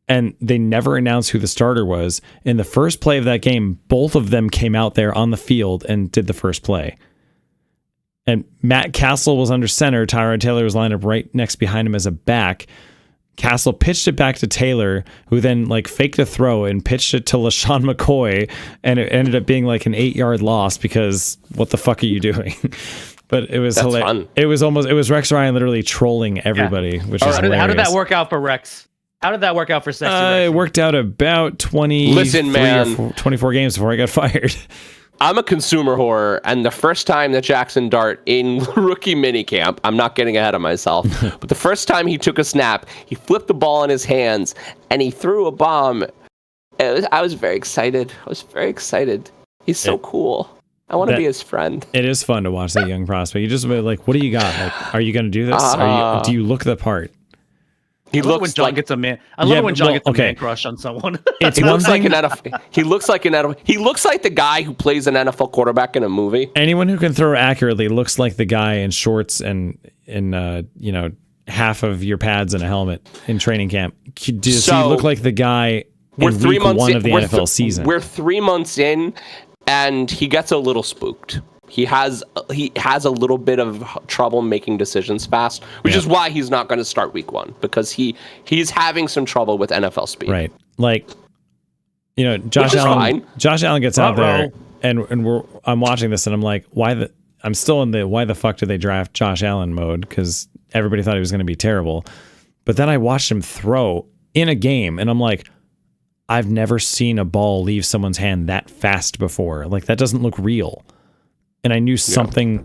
And they never announced who the starter was. In the first play of that game, both of them came out there on the field and did the first play. And Matt Castle was under center. Tyrod Taylor was lined up right next behind him as a back. Castle pitched it back to Taylor, who then like faked a throw and pitched it to LaShawn McCoy, and it ended up being like an 8-yard loss because what the fuck are you doing? But it was hilarious. It was Rex Ryan literally trolling everybody, which is hilarious. How did that work out for Rex? How did that work out for Sexy Rex? It worked out about 24 games before I got fired. I'm a consumer whore, and the first time that Jackson Dart in rookie minicamp, I'm not getting ahead of myself, but the first time he took a snap, he flipped the ball in his hands, and he threw a bomb. I was very excited. He's so cool. I want to be his friend. It is fun to watch that young prospect. You just like, what do you got? Like, are you going to do this? Do you look the part? He looks when John like, gets a man. I love when John gets a man crush on someone. He looks like an NFL. He looks like the guy who plays an NFL quarterback in a movie. Anyone who can throw accurately looks like the guy in shorts and in half of your pads and a helmet in training camp. Does he look like the guy in week 1 of the NFL season? We're 3 months in, and he gets a little spooked. He has a little bit of trouble making decisions fast, which is why he's not going to start week 1, because he's having some trouble with NFL speed. Right. Like, Josh Allen gets out there and I'm watching this and I'm like, I'm still in the why the fuck did they draft Josh Allen mode, because everybody thought he was going to be terrible. But then I watched him throw in a game and I'm like, I've never seen a ball leave someone's hand that fast before. Like, that doesn't look real. And I knew something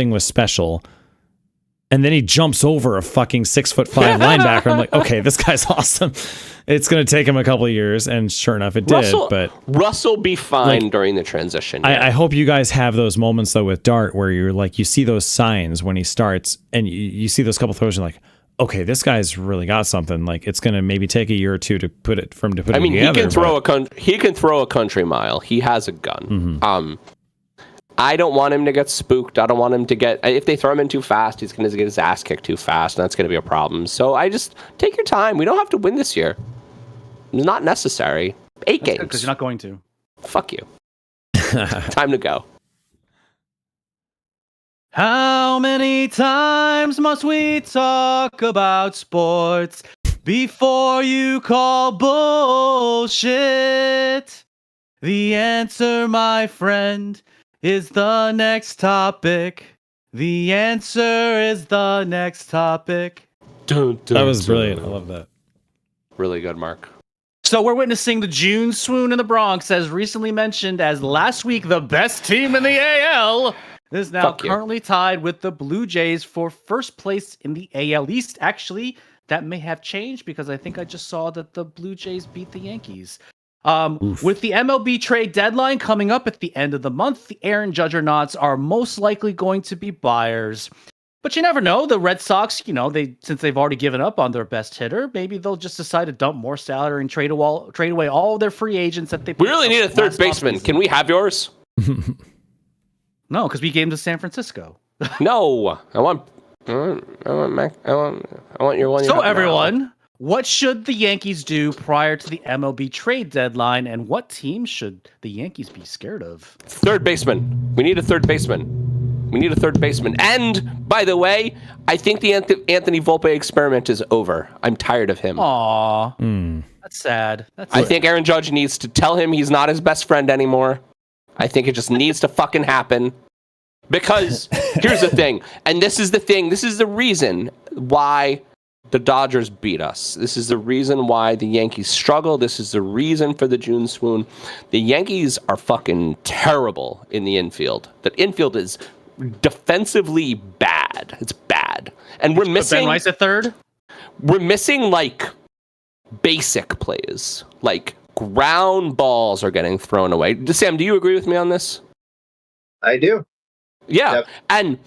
was special. And then he jumps over a fucking 6'5" linebacker. I'm like, okay, this guy's awesome. It's going to take him a couple of years, and sure enough, it did. But Russell be fine during the transition. I hope you guys have those moments though with Dart where you're like, you see those signs when he starts, and you see those couple throws, and you're like, okay, this guy's really got something. Like, it's going to maybe take a year or two to put it together. I mean, he can throw a country mile. He has a gun. Mm-hmm. I don't want him to get spooked. I don't want him to if they throw him in too fast, he's going to get his ass kicked too fast, and that's going to be a problem. So I just take your time. We don't have to win this year. It's not necessary. 8 games. Because you're not going to. Fuck you. Time to go. How many times must we talk about sports before you call bullshit? The answer, my friend, is the next topic. The answer is the next topic. That was brilliant. I love that. Really good, Mark. So we're witnessing the June swoon in the Bronx, as recently mentioned as last week the best team in the AL. Is now currently tied with the Blue Jays for first place in the AL East. Actually, that may have changed because I think I just saw that the Blue Jays beat the Yankees. With the MLB trade deadline coming up at the end of the month, the Aaron Juggernauts are most likely going to be buyers. But you never know. The Red Sox, since they've already given up on their best hitter, maybe they'll just decide to dump more salary and trade away all their free agents that they. We really need a third baseman. Can we have yours? No, because we gave him to San Francisco. No, I want your one. So everyone. What should the Yankees do prior to the MLB trade deadline, and what team should the Yankees be scared of? Third baseman. We need a third baseman. And, by the way, I think the Anthony Volpe experiment is over. I'm tired of him. Aww. That's sad. I think Aaron Judge needs to tell him he's not his best friend anymore. I think it just needs to fucking happen. Because, here's the thing, and this is the reason why the Dodgers beat us. This is the reason why the Yankees struggle. This is the reason for the June swoon. The Yankees are fucking terrible in the infield. The infield is defensively bad. It's bad, and we're Put Ben missing. Rice at third. We're missing like basic plays, like ground balls are getting thrown away. Sam, do you agree with me on this? I do. Yeah, Yep. and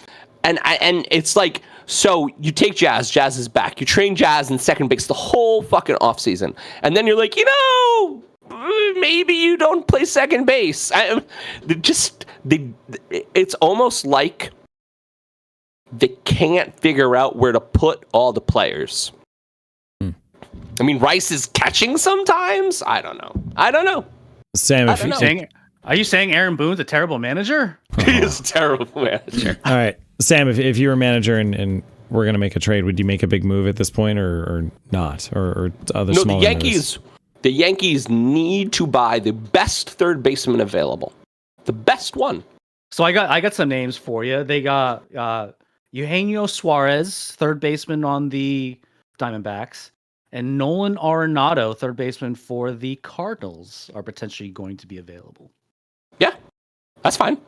it's like, so you take Jazz is back. You train Jazz in second base the whole fucking offseason, and then you're like, maybe you don't play second base. It's almost like they can't figure out where to put all the players. I mean, Rice is catching sometimes. I don't know. Sam, I if don't you, know. Are you saying Aaron Boone's a terrible manager? He is a terrible manager. all right, Sam, if you were a manager and we're gonna make a trade, would you make a big move at this point or not, or other No, smaller the Yankees need to buy the best third baseman available, the best one. So I got some names for you. They got Eugenio Suarez, third baseman on the Diamondbacks, and Nolan Arenado, third baseman for the Cardinals, are potentially going to be available. Yeah, that's fine.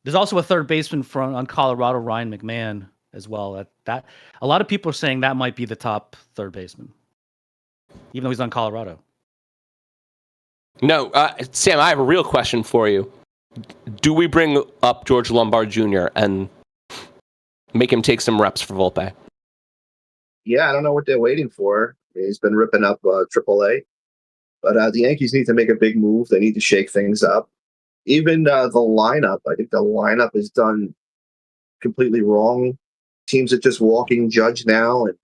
There's also a third baseman on Colorado, Ryan McMahon, as well. That a lot of people are saying that might be the top third baseman, even though he's on Colorado. No, Sam, I have a real question for you. Do we bring up George Lombard Jr. and make him take some reps for Volpe? Yeah, I don't know what they're waiting for. He's been ripping up AAA. But the Yankees need to make a big move. They need to shake things up. Even the lineup, I think the lineup is done completely wrong. Teams are just walking Judge now, and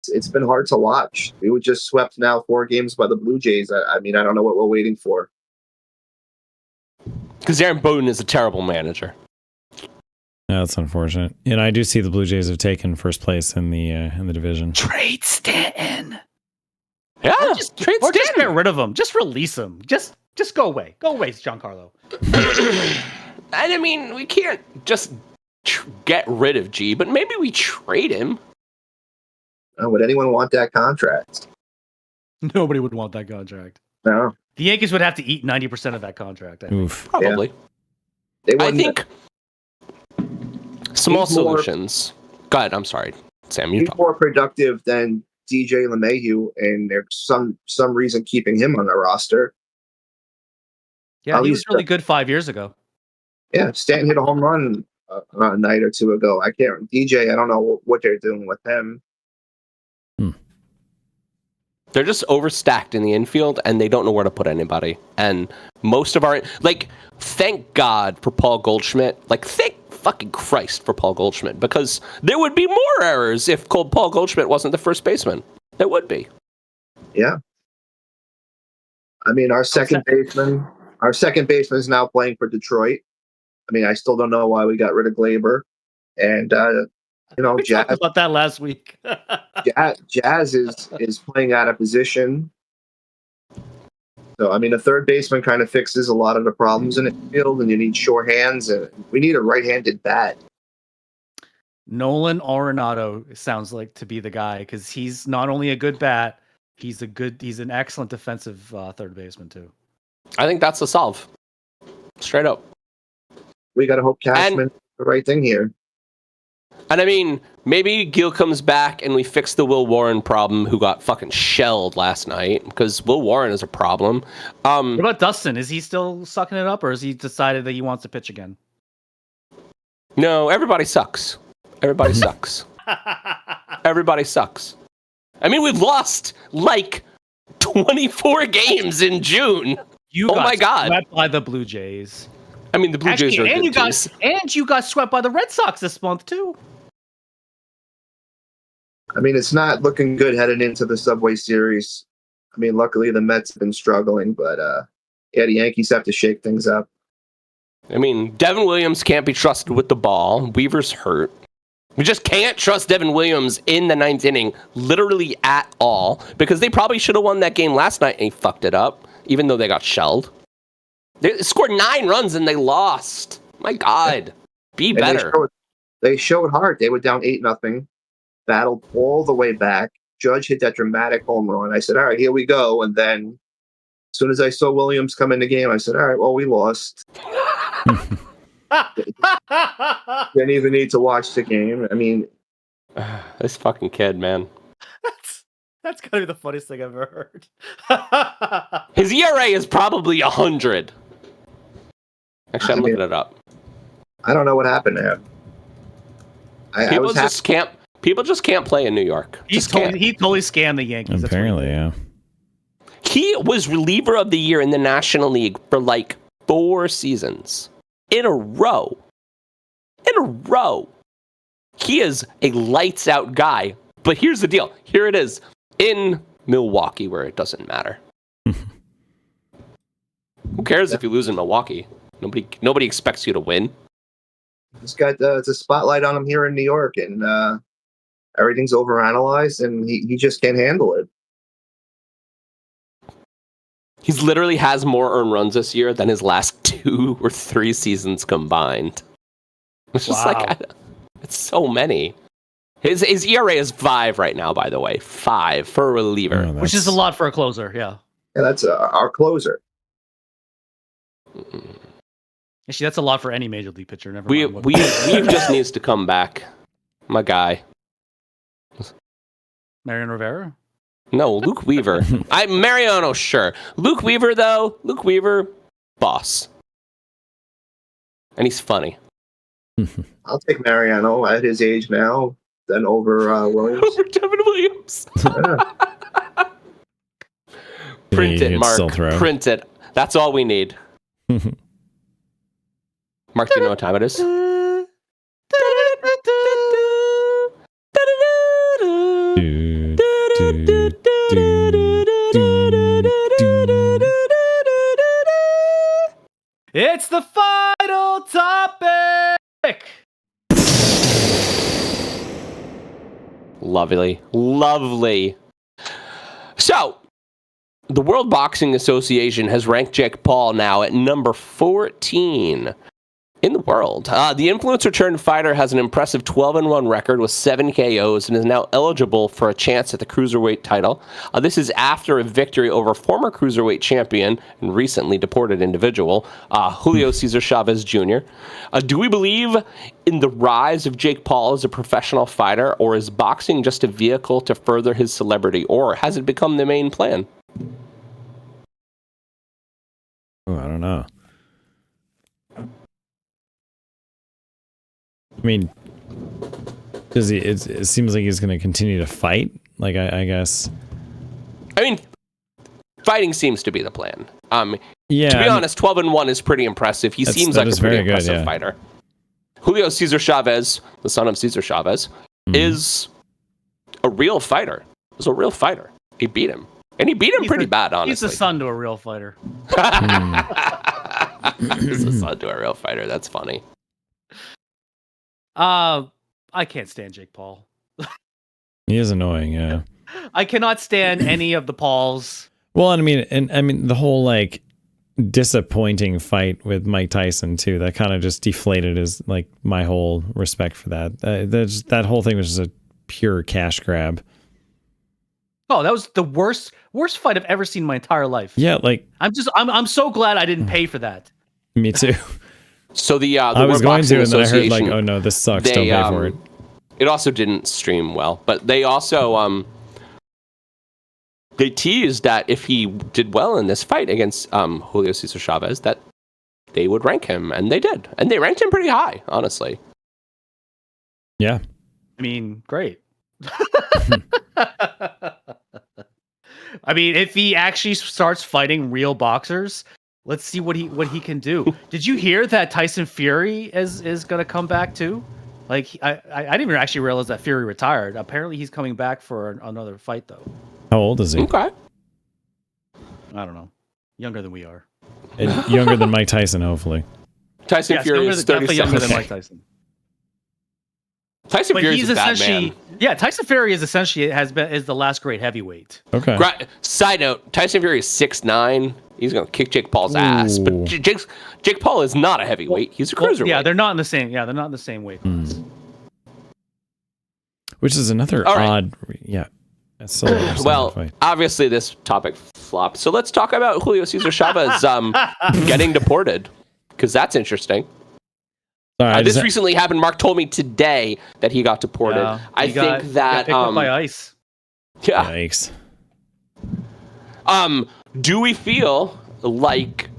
it's been hard to watch. We were just swept now 4 games by the Blue Jays. I mean, I don't know what we're waiting for. Because Aaron Boone is a terrible manager. Yeah, that's unfortunate. And I do see the Blue Jays have taken first place in the division. Trade Stanton. Yeah, Just trade just Stanton. get rid of him. Just release him. Just go away. Go away, Giancarlo. And I mean, we can't just get rid of G, but maybe we trade him. Would anyone want that contract? Nobody would want that contract. No. The Yankees would have to eat 90% of that contract. I think. Oof. Probably. They I wouldn't- think small He's more- solutions. Go ahead. I'm sorry, Sam. You he's talk. more productive than DJ LeMahieu, and there's some reason keeping him on the roster. Yeah, At he was least, really good 5 years ago. Yeah, Stanton hit a home run a night or two ago. I can't. DJ, I don't know what they're doing with him. They're just overstacked in the infield, and they don't know where to put anybody. And most of our, like, thank God for Paul Goldschmidt. Like, thank fucking Christ for Paul Goldschmidt, because there would be more errors if Paul Goldschmidt wasn't the first baseman. There would be. Yeah. I mean, our second baseman is now playing for Detroit. I mean, I still don't know why we got rid of Glaber. And We Jazz, talked about that last week. Jazz is playing out of position. So, I mean, a third baseman kind of fixes a lot of the problems in the field, and you need sure hands, and we need a right-handed bat. Nolan Arenado sounds like to be the guy because he's not only a good bat, he's an excellent defensive third baseman too. I think that's the solve. Straight up. We got to hope Cashman does the right thing here. And I mean, maybe Gil comes back and we fix the Will Warren problem, who got fucking shelled last night, because Will Warren is a problem. What about Dustin? Is he still sucking it up, or has he decided that he wants to pitch again? No, everybody sucks. Everybody sucks. Everybody sucks. I mean, we've lost like 24 games in June. Oh my God. Swept by the Blue Jays. I mean, the Blue Jays are a good team. You got swept by the Red Sox this month too. I mean, it's not looking good heading into the Subway Series. I mean, luckily the Mets have been struggling, but the Yankees have to shake things up. I mean, Devin Williams can't be trusted with the ball. Weaver's hurt. We just can't trust Devin Williams in the 9th inning, literally at all, because they probably should have won that game last night and he fucked it up, even though they got shelled. They scored 9 runs and they lost. My God, be And better. They showed heart. They were down 8-0, battled all the way back. Judge hit that dramatic home run. I said, all right, here we go. And then as soon as I saw Williams come in the game, I said, all right, well, we lost. Didn't even need to watch the game. I mean, This fucking kid, man. That's gotta be the funniest thing I've ever heard. His ERA is probably 100. Actually, I'm looking it up. I don't know what happened to him. I People was just can't. People just can't play in New York. he totally scammed the Yankees. That's Apparently, yeah. He was reliever of the year in the National League for like 4 seasons in a row. In a row. He is a lights out guy. But here's the deal. Here it is in Milwaukee, where it doesn't matter. Who cares if you lose in Milwaukee? Nobody expects you to win. He's got the spotlight on him here in New York, and everything's overanalyzed, and he just can't handle it. He's literally has more earned runs this year than his last 2 or 3 seasons combined. It's just like, it's so many. His ERA is 5 right now, by the way. 5 for a reliever. Oh, which is a lot for a closer, yeah. Yeah, that's our closer. Actually, that's a lot for any major league pitcher. Never We mind. just needs to come back. My guy. Mariano Rivera? No, Luke Weaver. Mariano, sure. Luke Weaver, though. Luke Weaver, boss. And he's funny. I'll take Mariano at his age now, then over Williams. Over Devin Williams. Yeah. Print He it, could Mark. still throw. Print it. That's all we need. Mark, do you know what time it is? It's the final topic! Lovely. Lovely. So, the World Boxing Association has ranked Jake Paul now at number 14 in the world. The influencer turned fighter has an impressive 12-1 record with 7 KOs and is now eligible for a chance at the cruiserweight title. This is after a victory over former cruiserweight champion and recently deported individual, Julio Cesar Chavez Jr. Do we believe in the rise of Jake Paul as a professional fighter, or is boxing just a vehicle to further his celebrity, or has it become the main plan? Oh, I don't know. I mean, does he? It seems like he's going to continue to fight. Like I guess. I mean, fighting seems to be the plan. Yeah. To be honest, 12-1 is pretty impressive. He seems like a pretty impressive fighter. Julio Cesar Chavez, the son of Cesar Chavez, is a real fighter. Is a real fighter. He beat him, and he beat him pretty bad. Honestly, He's the son to a real fighter. He's the son to a real fighter. That's funny. I can't stand Jake Paul. He is annoying. Yeah. I cannot stand any of the Pauls. Well, I mean, the whole like disappointing fight with Mike Tyson too. That kind of just deflated his like my whole respect for that. That whole thing was just a pure cash grab. Oh, that was the worst fight I've ever seen in my entire life. Yeah, like I'm so glad I didn't pay for that. Me too. So the I was going to, and then I heard like, Association, oh no, this sucks. Don't pay for it. It also didn't stream well, but they also they teased that if he did well in this fight against Julio Cesar Chavez, that they would rank him, and they did, and they ranked him pretty high, honestly. Yeah. I mean, great. I mean, if he actually starts fighting real boxers, let's see what he can do. Did you hear that Tyson Fury is going to come back too? Like I didn't even actually realize that Fury retired. Apparently, he's coming back for another fight though. How old is he? Okay. I don't know. Younger than we are. And younger than Mike Tyson, hopefully. Tyson Fury is 37. Definitely younger than Mike Tyson. Tyson Fury is a bad essentially, man. yeah. Tyson Fury is essentially is the last great heavyweight. Okay. Side note: Tyson Fury is 6'9". He's gonna kick Jake Paul's ass, but Jake Paul is not a heavyweight. He's a cruiserweight. Yeah, they're not in the same. Yeah, they're not in the same weight class. Which is another odd. Yeah. That's so well, obviously this topic flopped. So let's talk about Julio Cesar Chavez getting deported, because that's interesting. Sorry, This recently happened. Mark told me today that he got deported. Yeah, I think that picked up by ICE. yeah. Yikes. Do we feel like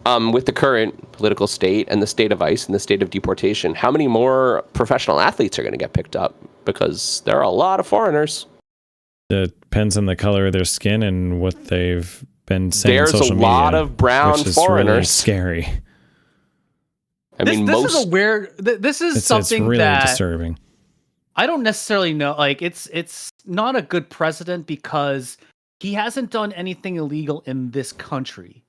with the current political state and the state of ICE and the state of deportation, how many more professional athletes are going to get picked up? Because there are a lot of foreigners. It depends on the color of their skin and what they've been saying. There's on social a lot media, of brown which is foreigners. Really scary. This is a weird. This is something it's really that disturbing. I don't necessarily know. Like, it's not a good precedent because he hasn't done anything illegal in this country.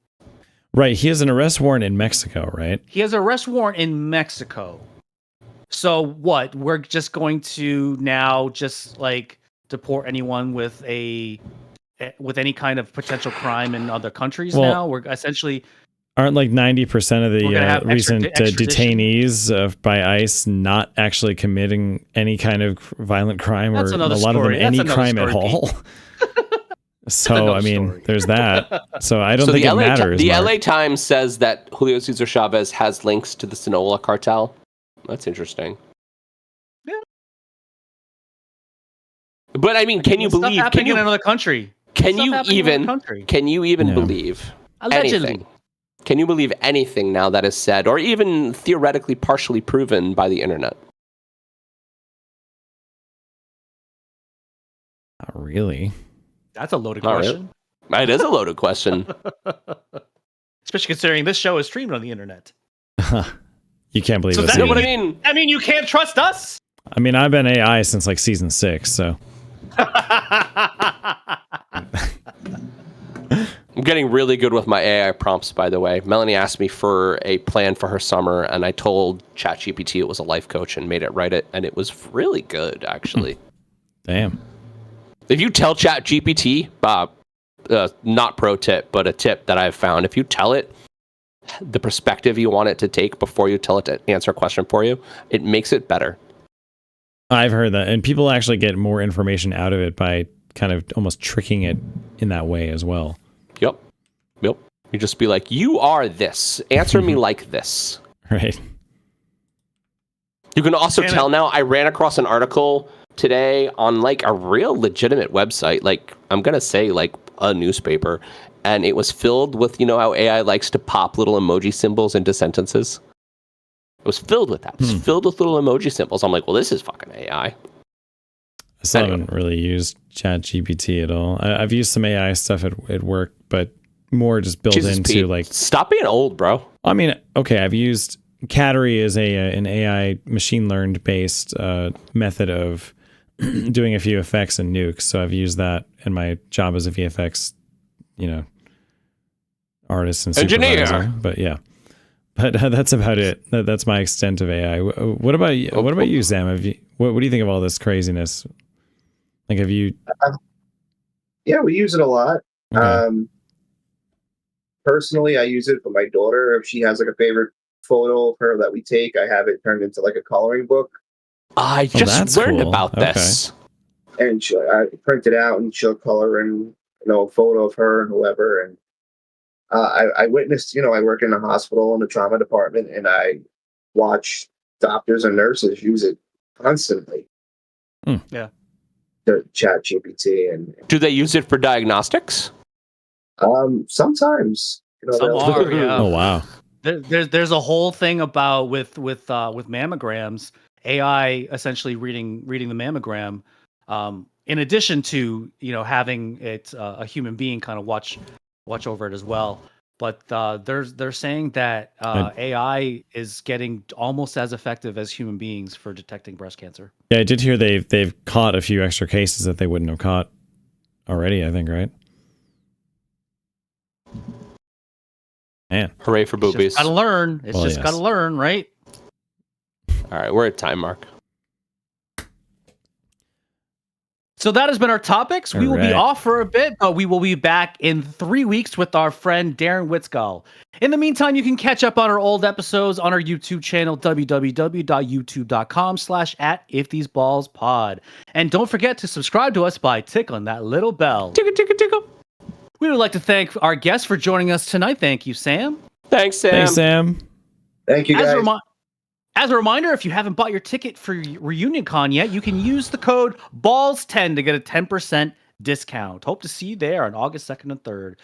Right. He has an arrest warrant in Mexico, right? He has an arrest warrant in Mexico. So what? We're just going to now just like deport anyone with any kind of potential crime in other countries now? We're essentially... Aren't like 90% of the recent extradition. detainees by ICE not actually committing any kind of violent crime, That's or a another lot of them story. any That's crime another at story, all? So, I mean, story. there's that. So I don't So think the it matters. The Mark. LA Times says that Julio Cesar Chavez has links to the Sinaloa cartel. That's interesting. Yeah. But I mean, can you Stuff believe? happening in another country? Can Stuff you happening in another even? country. Can you even Yeah. believe Allegedly. anything? Can you believe anything now that is said, or even theoretically partially proven by the internet? Not really. That's a loaded Not question. really. It is a loaded question. Especially considering this show is streamed on the internet. You can't believe So it. that- You know what I mean? I mean, you can't trust us. I mean, I've been AI since like season 6, so I'm getting really good with my AI prompts, by the way. Melanie asked me for a plan for her summer, and I told ChatGPT it was a life coach and made it write it, and it was really good, actually. damn. If you tell ChatGPT, not pro tip, but a tip that I've found, if you tell it the perspective you want it to take before you tell it to answer a question for you, it makes it better. I've heard that, and people actually get more information out of it by kind of almost tricking it in that way as well. Yep. You just be like, you are this. Answer me like this. Right. You can also tell now, I ran across an article today on like a real legitimate website, like I'm going to say like a newspaper, and it was filled with, you know how AI likes to pop little emoji symbols into sentences? It was filled with that. It's filled with little emoji symbols. I'm like, well, this is fucking AI. I still haven't really used ChatGPT at all. I've used some AI stuff at work, but more just built Jesus, into Pete, like. stop being old, bro. I mean, okay, I've used Cattery as an AI machine learned based method of doing a few effects and nukes. So I've used that in my job as a VFX, artist and Engineer. supervisor. But yeah. But that's about it. That's my extent of AI. What about you? What about you, Sam? What do you think of all this craziness? Like, have you? Yeah, we use it a lot. Okay. Personally, I use it for my daughter. If she has like a favorite photo of her that we take, I have it turned into like a coloring book, I just that's learned cool. about Okay. this. and I print it out and she'll color in a photo of her and whoever. And I witnessed, I work in a hospital in the trauma department, and I watch doctors and nurses use it constantly. Yeah. To chat GPT and Do they use it for diagnostics? sometimes Some they'll- are, yeah. Oh wow. There's a whole thing about with mammograms, AI essentially reading the mammogram, in addition to having it a human being kind of watch over it as well. But they're saying that AI is getting almost as effective as human beings for detecting breast cancer. Yeah, I did hear they've caught a few extra cases that they wouldn't have caught already. I think, right? Man, Hooray for It's just boobies. gotta learn. It's Well, just yes. gotta learn, right? All right, we're at time, Mark. So that has been our topics. We will be Alright. off for a bit, but we will be back in 3 weeks with our friend Darren Witzgall. In the meantime, you can catch up on our old episodes on our YouTube channel, www.youtube.com/@iftheseballspod. And don't forget to subscribe to us by tickling that little bell. Tickle, tickle, tickle. We would like to thank our guests for joining us tonight. Thank you, Sam. Thanks, Sam. thanks, Sam. Thank you, As guys. a remi- As a reminder, if you haven't bought your ticket for Reunion Con yet, you can use the code BALLS10 to get a 10% discount. Hope to see you there on August 2nd and 3rd.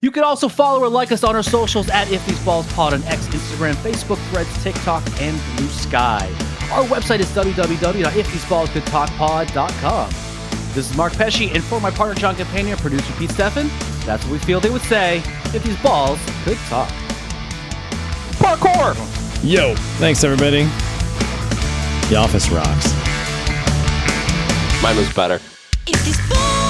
You can also follow or like us on our socials at If These Balls Pod on X, Instagram, Facebook, Threads, TikTok, and Blue Sky. Our website is www.iftheseballscouldtalkpod.com. This is Mark Pesci, and for my partner John Campania, producer Pete Steffen, that's what we feel they would say if these balls could talk. Parkour! Yo, thanks everybody. The Office rocks. Mine was better. If these balls